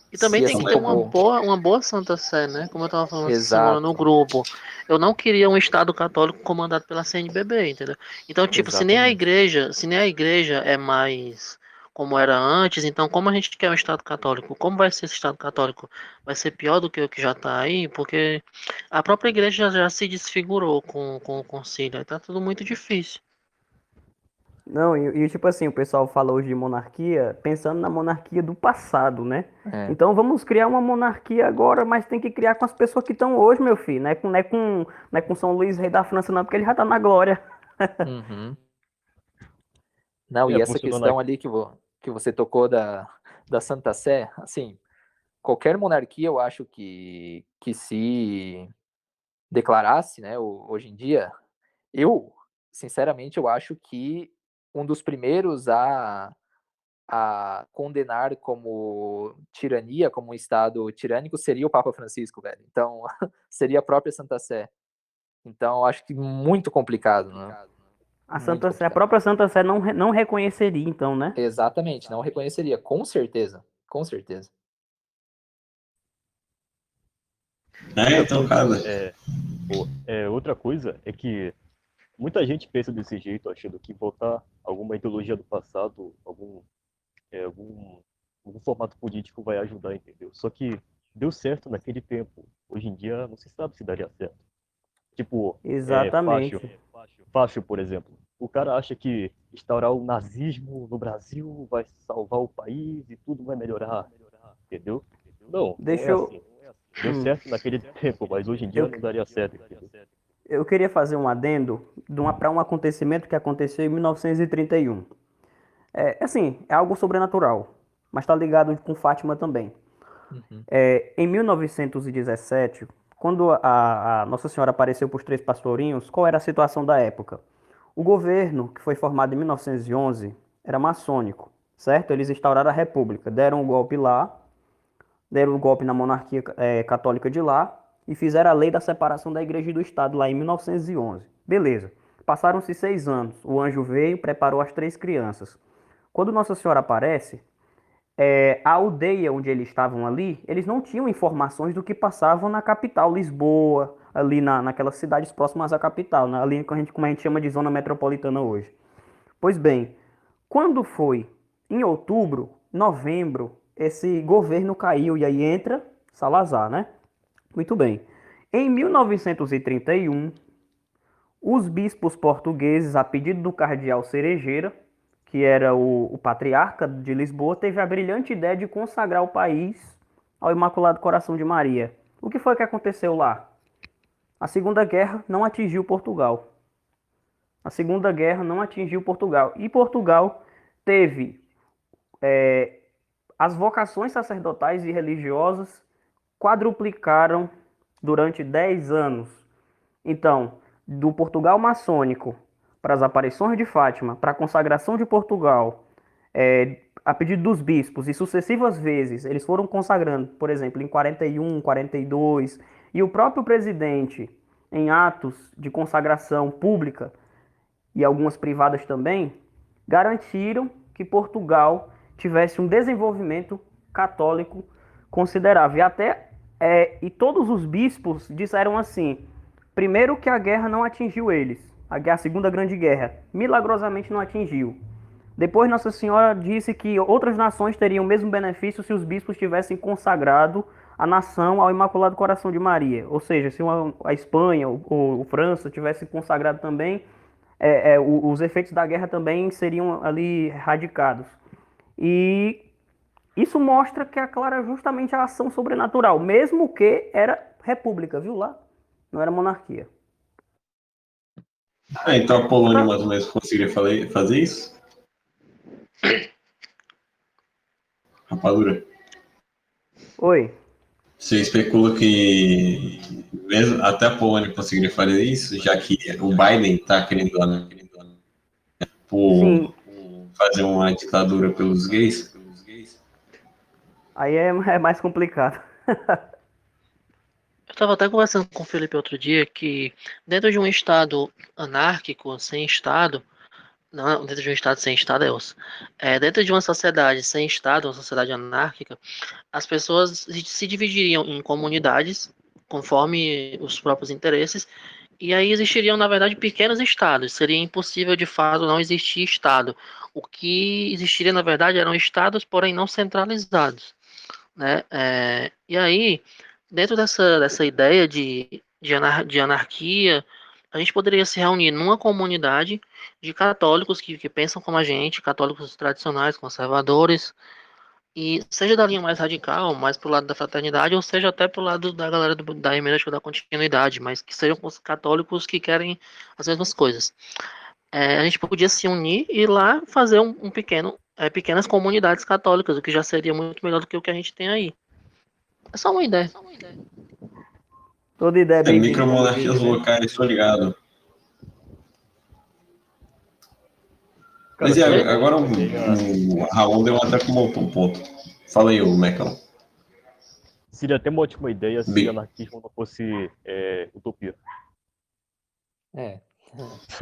E também Se tem que assim ter como uma boa Santa Sé, né? Como eu tava falando essa semana no exato, grupo. Eu não queria um Estado católico comandado pela CNBB, entendeu? Então, tipo, exatamente. se nem a igreja é mais como era antes, então como a gente quer um Estado católico? Como vai ser esse Estado católico? Vai ser pior do que o que já tá aí? Porque a própria igreja já se desfigurou com o concílio, aí tá tudo muito difícil. Não, tipo assim, o pessoal fala hoje de monarquia, pensando na monarquia do passado, né? É. Então vamos criar uma monarquia agora, mas tem que criar com as pessoas que estão hoje, meu filho. Não é com São Luís, rei da França, não, porque ele já tá na glória. Uhum. Não, É, e essa funcionou na... questão ali que você tocou da Santa Sé, assim, qualquer monarquia eu acho que se declarasse, né, hoje em dia, eu sinceramente, eu acho que um dos primeiros a condenar como tirania, como um Estado tirânico, seria o Papa Francisco, velho. Então, seria a própria Santa Sé. Então, eu acho que muito complicado, né? A própria Santa Sé não reconheceria, então, né? Exatamente, não reconheceria, com certeza. Com certeza. Então, cara. Outra coisa é que muita gente pensa desse jeito, achando que voltar alguma ideologia do passado, algum formato político vai ajudar, entendeu? Só que deu certo naquele tempo. Hoje em dia não se sabe se daria certo. Tipo, Exatamente. Fácil, por exemplo. O cara acha que instaurar o nazismo no Brasil vai salvar o país e tudo vai melhorar, entendeu? Não Deixa é eu. assim. Deu certo naquele tempo, mas hoje em dia Eu, não daria certo, entendeu? eu queria fazer um adendo para um acontecimento que aconteceu em 1931. Assim, é algo sobrenatural, mas está ligado com Fátima também. Uhum. Em 1917, quando a Nossa Senhora apareceu para os Três Pastorinhos, qual era a situação da época? O governo, que foi formado em 1911, era maçônico, certo? Eles instauraram a República, deram o golpe lá, deram o golpe na monarquia católica de lá e fizeram a lei da separação da igreja e do Estado lá em 1911. Beleza. Passaram-se 6 anos. O anjo veio, preparou as 3 crianças. Quando Nossa Senhora aparece, a aldeia onde eles estavam ali, eles não tinham informações do que passavam na capital, Lisboa, ali naquelas cidades próximas à capital, né? Ali como a gente chama de zona metropolitana hoje. Pois bem, quando foi em outubro, novembro, esse governo caiu e aí entra Salazar, né? Muito bem. Em 1931, os bispos portugueses, a pedido do cardeal Cerejeira, que era o patriarca de Lisboa, teve a brilhante ideia de consagrar o país ao Imaculado Coração de Maria. O que foi que aconteceu lá? A Segunda Guerra não atingiu Portugal. A Segunda Guerra não atingiu Portugal. E Portugal teve as vocações sacerdotais e religiosas quadruplicaram durante 10 anos. Então, do Portugal maçônico para as aparições de Fátima, para a consagração de Portugal, a pedido dos bispos, e sucessivas vezes eles foram consagrando, por exemplo, em 41, 42, e o próprio presidente, em atos de consagração pública e algumas privadas também, garantiram que Portugal tivesse um desenvolvimento católico considerável. E todos os bispos disseram assim: primeiro que a guerra não atingiu eles, a Segunda Grande Guerra, milagrosamente não atingiu. Depois Nossa Senhora disse que outras nações teriam o mesmo benefício se os bispos tivessem consagrado a nação ao Imaculado Coração de Maria. Ou seja, se a Espanha ou França tivessem consagrado também, os efeitos da guerra também seriam ali erradicados. E isso mostra que aclara justamente a ação sobrenatural, mesmo que era república, viu lá? Não era monarquia. Então a Polônia mais ou menos conseguiria fazer isso? Rapadura. Oi. Você especula que mesmo até a Polônia conseguiria fazer isso, já que o Biden está querendo lá, né, por fazer uma ditadura pelos gays? Aí é mais complicado. Eu estava até conversando com o Felipe outro dia que dentro de um estado anárquico, sem estado, não, dentro de um estado sem estado dentro de uma sociedade sem estado, uma sociedade anárquica, as pessoas se dividiriam em comunidades conforme os próprios interesses, e aí existiriam, na verdade, pequenos estados. Seria impossível, de fato, não existir estado. O que existiria, na verdade, eram estados, porém não centralizados, né? E aí, dentro dessa ideia de anarquia, a gente poderia se reunir numa comunidade de católicos que pensam como a gente, católicos tradicionais, conservadores, e seja da linha mais radical, mais pro lado da fraternidade, ou seja até pro lado da galera da hermenêutica da continuidade, mas que sejam os católicos que querem as mesmas coisas. A gente podia se unir e ir lá fazer pequenas comunidades católicas, o que já seria muito melhor do que o que a gente tem aí. É só uma ideia. Toda ideia é bem-vinda, como diz, Micromonarquias né? locais, estou ligado. Cara, Mas seria agora ótima ideia. o Raul deu até como outro ponto. Fala aí, o Mecão. Seria até uma ótima ideia se Bi- anarquismo não fosse utopia. É.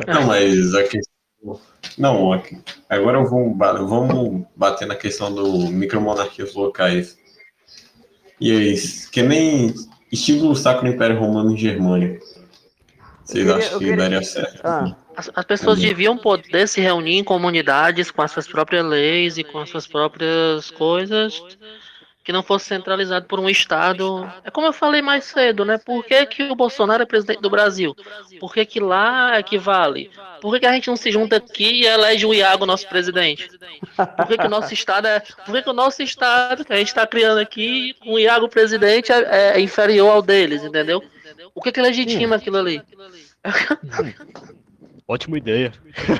Não, mas a questão. Não, agora vamos bater na questão do micromonarquias locais. E aí, que nem estilo Sacro Império Romano e Germânico. Vocês acham Eu que queria. daria certo Ah, As pessoas também? deviam poder se reunir em comunidades com as suas próprias leis e com as suas próprias coisas, que não fosse centralizado por um Estado. É como eu falei mais cedo, né? Por que que o Bolsonaro é presidente do Brasil? Por que que lá equivale? Por que que a gente não se junta aqui e elege o Iago nosso presidente? Por que que o nosso Estado Por que que o nosso Estado que a gente está criando aqui com o Iago presidente é inferior ao deles, entendeu? O que que legitima aquilo ali? Ótima ideia.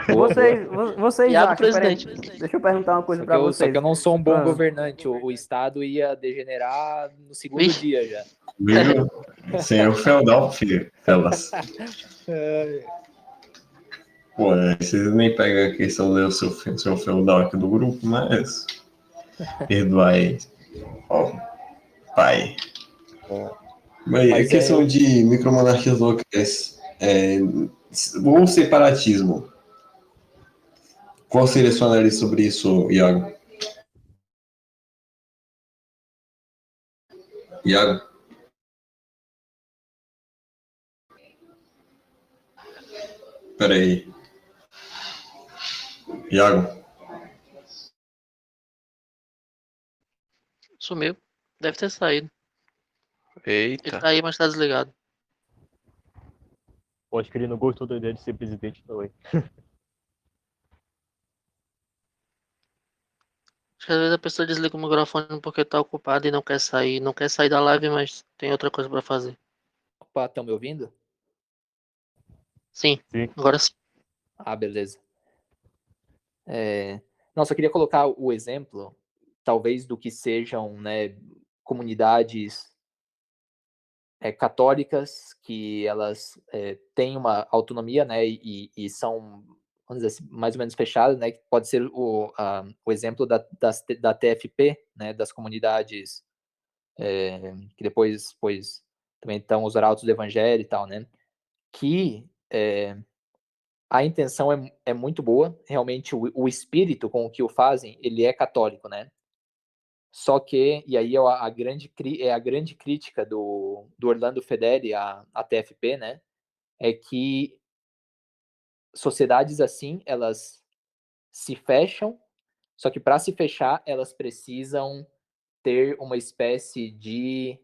Boa, boa. vocês Iago acham, peraí, presidente. deixa eu perguntar uma coisa pra Só que eu vocês. não sou um bom Ah, governante. O Estado ia degenerar no segundo Vixe. dia já. Comigo, senhor feudal, filho. Elas. Pô, vocês nem pegam a questão do seu feudal aqui do grupo, mas. Perdoai, ó, pai. Mas a Mas questão de micromonarquias locais ou separatismo. Qual seria a sua análise sobre isso, Iago? Iago? Peraí. Iago? Sumiu. Deve ter saído. Ele Eita. tá aí, mas tá desligado. Pode que ele não gostou da ideia de ser presidente também. Acho que às vezes a pessoa desliga o microfone porque tá ocupada e não quer sair da live, mas tem outra coisa pra fazer. opa, estão me ouvindo? Sim, Sim. agora sim. Ah, beleza. Não, só queria colocar o exemplo, talvez, do que sejam, né, comunidades católicas que elas têm uma autonomia, né, e são, vamos dizer assim, mais ou menos fechadas, né, que pode ser o exemplo da TFP, né, das comunidades que depois também estão os arautos do evangelho e tal, né, que a intenção é muito boa, realmente o espírito com o que o fazem, ele é católico, né, só que, e aí a grande crítica do Orlando Fedeli à TFP, né, é que sociedades assim, elas se fecham, só que para se fechar, elas precisam ter uma espécie de,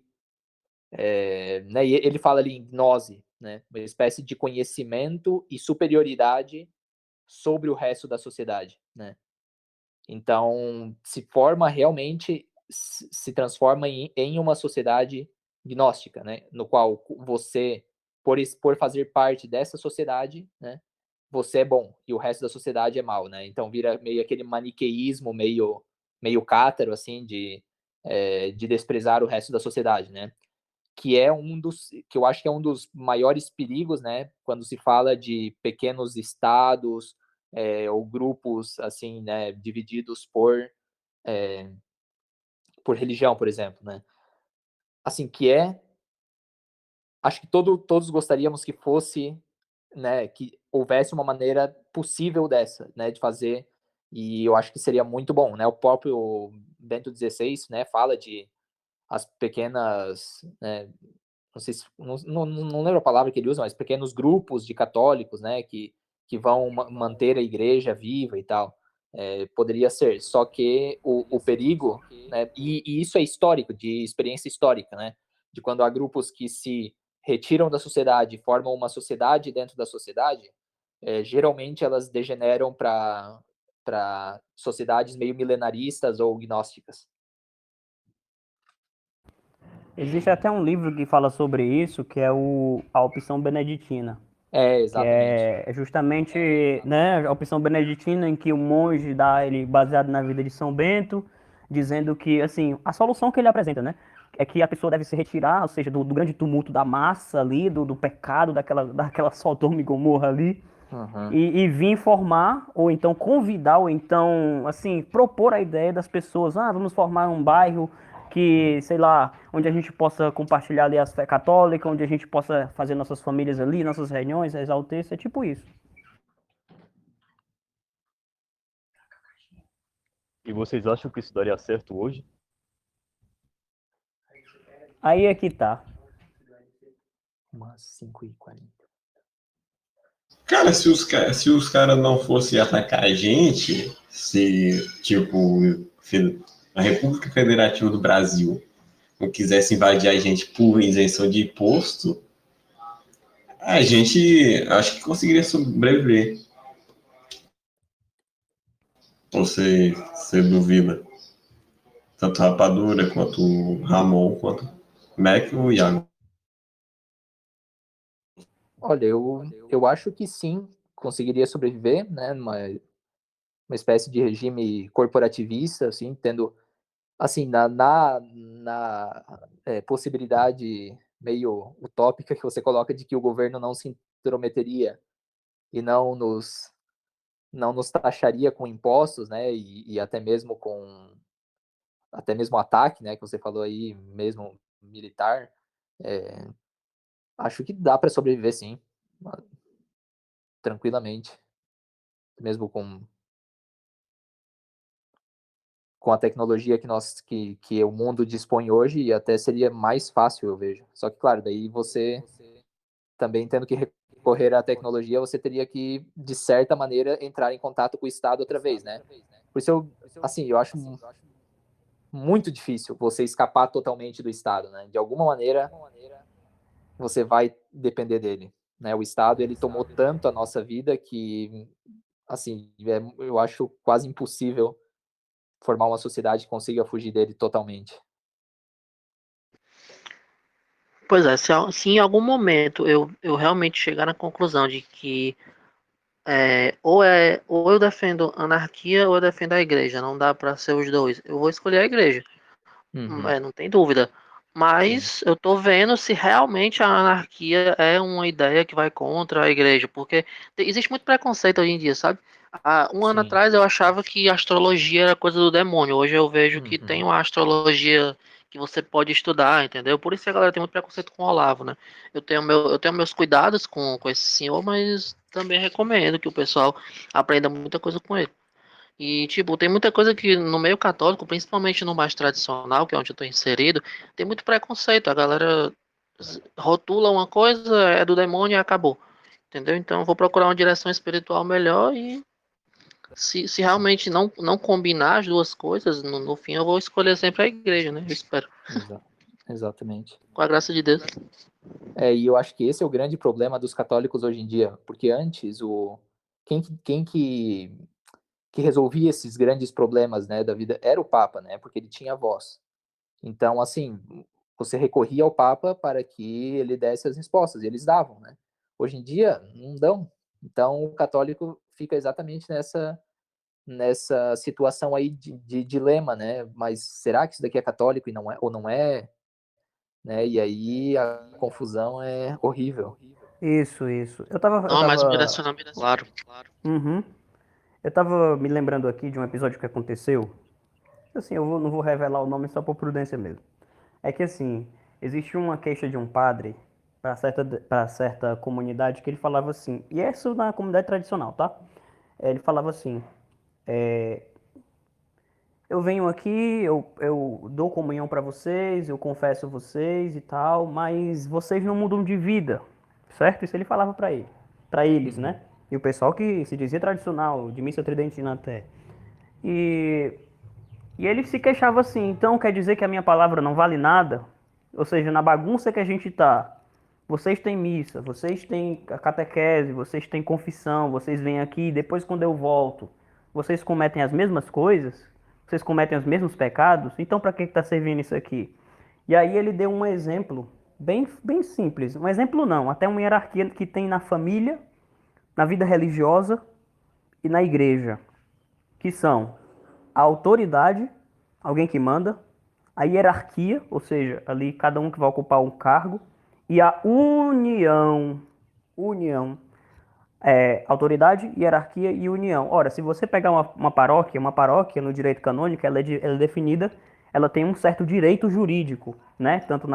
né, e ele fala ali em gnose, né, uma espécie de conhecimento e superioridade sobre o resto da sociedade, né. Então, se forma realmente, se transforma em uma sociedade gnóstica, né? No qual você, por fazer parte dessa sociedade, né? Você é bom e o resto da sociedade é mal, né? Então vira meio aquele maniqueísmo meio cátaro, assim, de desprezar o resto da sociedade, né? Que eu acho que é um dos maiores perigos, né? Quando se fala de pequenos estados, ou grupos assim, né, divididos por religião, por exemplo, né? Assim, acho que todos gostaríamos que fosse, né, que houvesse uma maneira possível dessa, né, de fazer, e eu acho que seria muito bom, né? O próprio Bento XVI, né, fala de as pequenas, né, não sei se, não lembro a palavra que ele usa, mas pequenos grupos de católicos, né, que vão manter a igreja viva e tal. Poderia ser, só que o perigo, né, e isso é histórico, de experiência histórica, né, de quando há grupos que se retiram da sociedade, formam uma sociedade dentro da sociedade, geralmente elas degeneram para sociedades meio milenaristas ou gnósticas. existe até um livro que fala sobre isso, que é a opção beneditina. Que Exatamente. é justamente, né, a opção beneditina em que o monge dá ele baseado na vida de São Bento, dizendo que, assim, a solução que ele apresenta, né, é que a pessoa deve se retirar, ou seja, do grande tumulto da massa ali, do pecado, daquela Sodoma e Gomorra ali, Uhum. e vir informar, ou então convidar, ou então, assim, propor a ideia das pessoas. Vamos formar um bairro que, sei lá, onde a gente possa compartilhar ali as fé católica, onde a gente possa fazer nossas famílias ali, nossas reuniões, rezar o texto, é tipo isso. E vocês acham que isso daria certo hoje? Aí é que tá. Umas 5h40. Cara, se os caras não fossem atacar a gente, se, tipo, a República Federativa do Brasil não quisesse invadir a gente por isenção de imposto, a gente acho que conseguiria sobreviver. Você duvida? Tanto Rapadura, quanto Ramon, quanto Mac e o Iago. Olha, eu acho que sim, conseguiria sobreviver, né, uma espécie de regime corporativista, assim, tendo, assim, na possibilidade meio utópica que você coloca de que o governo não se intrometeria e não nos taxaria com impostos, né, e até mesmo ataque, né, que você falou aí, mesmo militar, é, acho que dá para sobreviver sim, tranquilamente, mesmo com a tecnologia que o mundo dispõe hoje, e até seria mais fácil, eu vejo. Só que, claro, daí você também tendo que recorrer à tecnologia, você teria que, de certa maneira, entrar em contato com o Estado outra vez, né? Por isso eu acho muito difícil você escapar totalmente do Estado, né? De alguma maneira, você vai depender dele, né? O Estado, ele tomou tanto a nossa vida que, assim, eu acho quase impossível formar uma sociedade que consiga fugir dele totalmente. Pois é, se em algum momento eu realmente chegar na conclusão de que ou eu defendo anarquia ou eu defendo a igreja, não dá para ser os dois, eu vou escolher a igreja. Uhum. Não tem dúvida. Mas eu tô vendo se realmente a anarquia é uma ideia que vai contra a igreja, porque existe muito preconceito hoje em dia, sabe? Há um ano Sim. atrás eu achava que astrologia era coisa do demônio. Hoje eu vejo que tem uma astrologia que você pode estudar, entendeu? Por isso que a galera tem muito preconceito com o Olavo, né? Eu tenho meus cuidados com esse senhor, mas também recomendo que o pessoal aprenda muita coisa com ele. E, tipo, tem muita coisa que no meio católico, principalmente no mais tradicional, que é onde eu tô inserido, tem muito preconceito. A galera rotula uma coisa, é do demônio e acabou. Entendeu? Então eu vou procurar uma direção espiritual melhor e se realmente não combinar as duas coisas, no fim eu vou escolher sempre a igreja, né? Eu espero. Exatamente. Com a graça de Deus. E eu acho que esse é o grande problema dos católicos hoje em dia, porque antes quem que resolvia esses grandes problemas, né, da vida era o Papa, né, porque ele tinha voz. Então, assim, você recorria ao Papa para que ele desse as respostas, e eles davam, né? Hoje em dia, não dão. Então, o católico fica exatamente nessa situação aí de dilema, né? Mas será que isso daqui é católico e não é, ou não é? Né? E aí a confusão é horrível. Isso, isso. Eu tava, eu Não, mas um tava, direcionamento claro. uhum. Eu tava me lembrando aqui de um episódio que aconteceu. Assim, não vou revelar o nome só por prudência mesmo. É que assim, existe uma queixa de um padre para certa comunidade que ele falava assim, e isso na comunidade tradicional, tá? Ele falava assim, eu venho aqui, eu dou comunhão para vocês, eu confesso vocês e tal, mas vocês não mudam de vida, certo? Isso ele falava para eles, Uhum. né? E o pessoal que se dizia tradicional, de missa tridentina até. E, e ele se queixava assim, então quer dizer que a minha palavra não vale nada? Ou seja, na bagunça que a gente tá, vocês têm missa, vocês têm a catequese, vocês têm confissão, vocês vêm aqui, depois quando eu volto, vocês cometem as mesmas coisas, vocês cometem os mesmos pecados, então para que está servindo isso aqui? E aí ele deu um exemplo bem simples, um exemplo não, até uma hierarquia que tem na família, na vida religiosa e na igreja, que são a autoridade, alguém que manda, a hierarquia, ou seja, ali cada um que vai ocupar um cargo, e a união. União. Autoridade, hierarquia e união. Ora, se você pegar uma paróquia no direito canônico, ela é definida, ela tem um certo direito jurídico, né? Tanto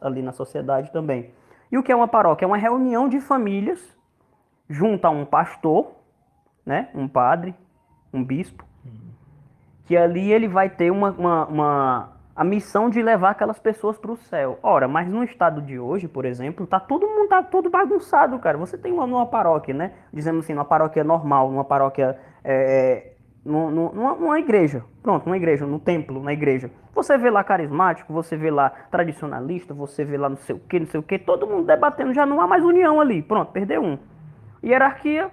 ali na sociedade também. E o que é uma paróquia? É uma reunião de famílias junto a um pastor, né? Um padre, um bispo, que ali ele vai ter a missão de levar aquelas pessoas para o céu. Ora, mas no estado de hoje, por exemplo, tá todo mundo tá todo bagunçado, cara. Você tem numa paróquia, né? Dizemos assim, numa paróquia normal, numa paróquia, numa igreja. Pronto, numa igreja, no templo, na igreja. Você vê lá carismático, você vê lá tradicionalista, você vê lá não sei o que, todo mundo debatendo, já não há mais união ali. Pronto, perdeu um. Hierarquia,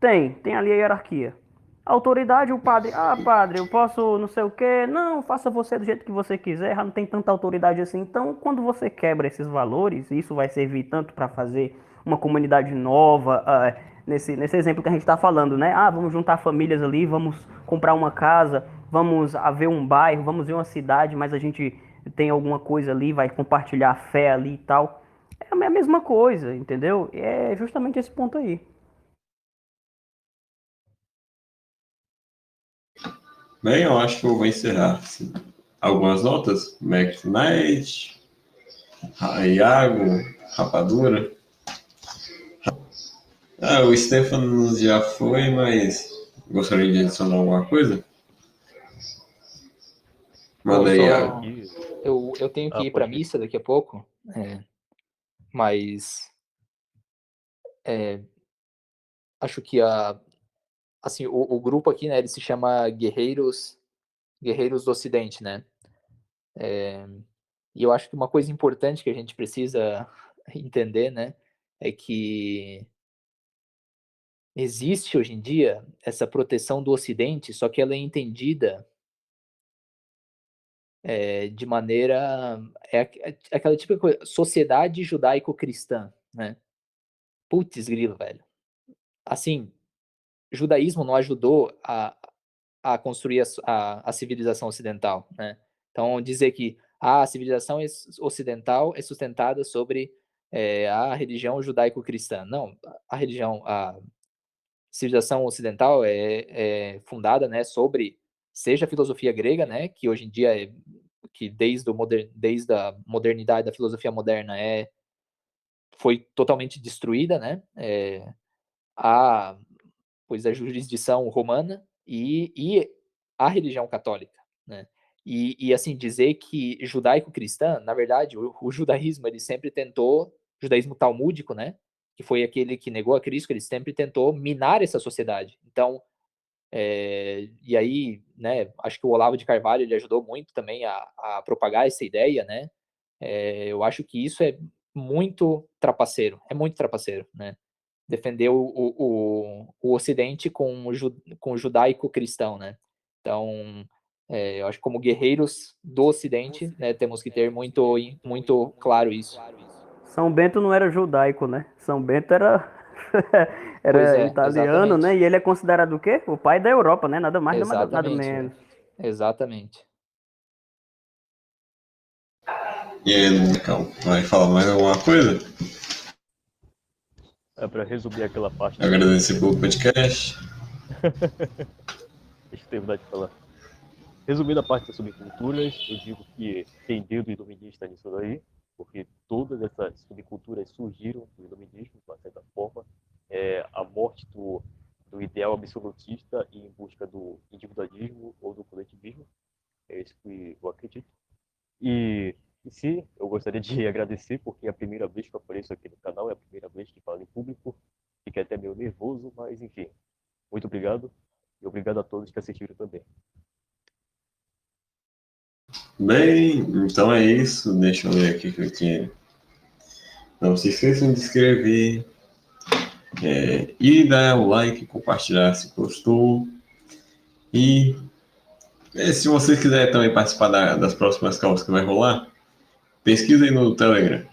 tem ali a hierarquia. Autoridade, o padre, padre, eu posso não sei o quê, não, faça você do jeito que você quiser, já não tem tanta autoridade assim. Então, quando você quebra esses valores, isso vai servir tanto para fazer uma comunidade nova, nesse exemplo que a gente está falando, né? Vamos juntar famílias ali, vamos comprar uma casa, vamos ver um bairro, vamos ver uma cidade, mas a gente tem alguma coisa ali, vai compartilhar a fé ali e tal. É a mesma coisa, entendeu? É justamente esse ponto aí. Bem, eu acho que eu vou encerrar. Algumas notas: Mac Knight, Iago, Rapadura. O Stefano já foi, mas gostaria de adicionar alguma coisa? Manda aí, Iago. Eu tenho que ir para a missa daqui a pouco, mas acho que assim, o grupo aqui, né, ele se chama Guerreiros do Ocidente, né? E eu acho que uma coisa importante que a gente precisa entender, né, é que existe hoje em dia essa proteção do Ocidente, só que ela é entendida de maneira... aquela típica coisa, sociedade judaico-cristã, né? Putz, grilo, velho. Assim, judaísmo não ajudou a construir a civilização ocidental, né? Então, dizer que a civilização ocidental é sustentada sobre a religião judaico-cristã. Não, a civilização ocidental é fundada, né, sobre, seja a filosofia grega, né, que hoje em dia que desde a modernidade da filosofia moderna foi totalmente destruída, né? Pois a jurisdição romana e a religião católica, né? E assim, dizer que judaico-cristã, na verdade, o judaísmo, ele sempre tentou, judaísmo talmúdico, né? Que foi aquele que negou a Cristo, ele sempre tentou minar essa sociedade. Então, e aí, né, acho que o Olavo de Carvalho, ele ajudou muito também a propagar essa ideia, né? Eu acho que isso é muito trapaceiro, né? Defender o Ocidente com o judaico-cristão, né? Então, eu acho que como guerreiros do Ocidente, né, temos que ter muito, muito claro isso. São Bento não era judaico, né? São Bento era italiano, exatamente. né? E ele é considerado o quê? O pai da Europa, né? Nada mais, nada menos. Exatamente. E aí, Cal, vai falar mais alguma coisa? Para resumir aquela parte... Agradecer pelo podcast. Deixa eu terminar de falar. Resumindo a parte das subculturas, eu digo que tem dedo iluminista nisso daí, porque todas essas subculturas surgiram do iluminismo, de uma certa forma. A morte do ideal absolutista e em busca do individualismo ou do coletivismo. É isso que eu acredito. E sim, eu gostaria de agradecer, porque é a primeira vez que eu apareço aqui no canal, é a primeira vez que falo em público. Fiquei até meio nervoso, mas enfim. Muito obrigado. E obrigado a todos que assistiram também. Bem, então é isso. Deixa eu ver aqui que eu tinha. Não se esqueçam de se inscrever e dar o like, compartilhar se gostou. E se você quiser também participar das próximas calls que vai rolar, pesquisa aí no Telegram.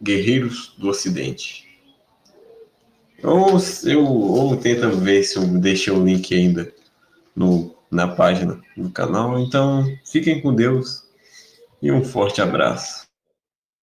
Guerreiros do Ocidente. Ou tenta ver se eu deixei o link ainda na página do canal. Então, fiquem com Deus e um forte abraço.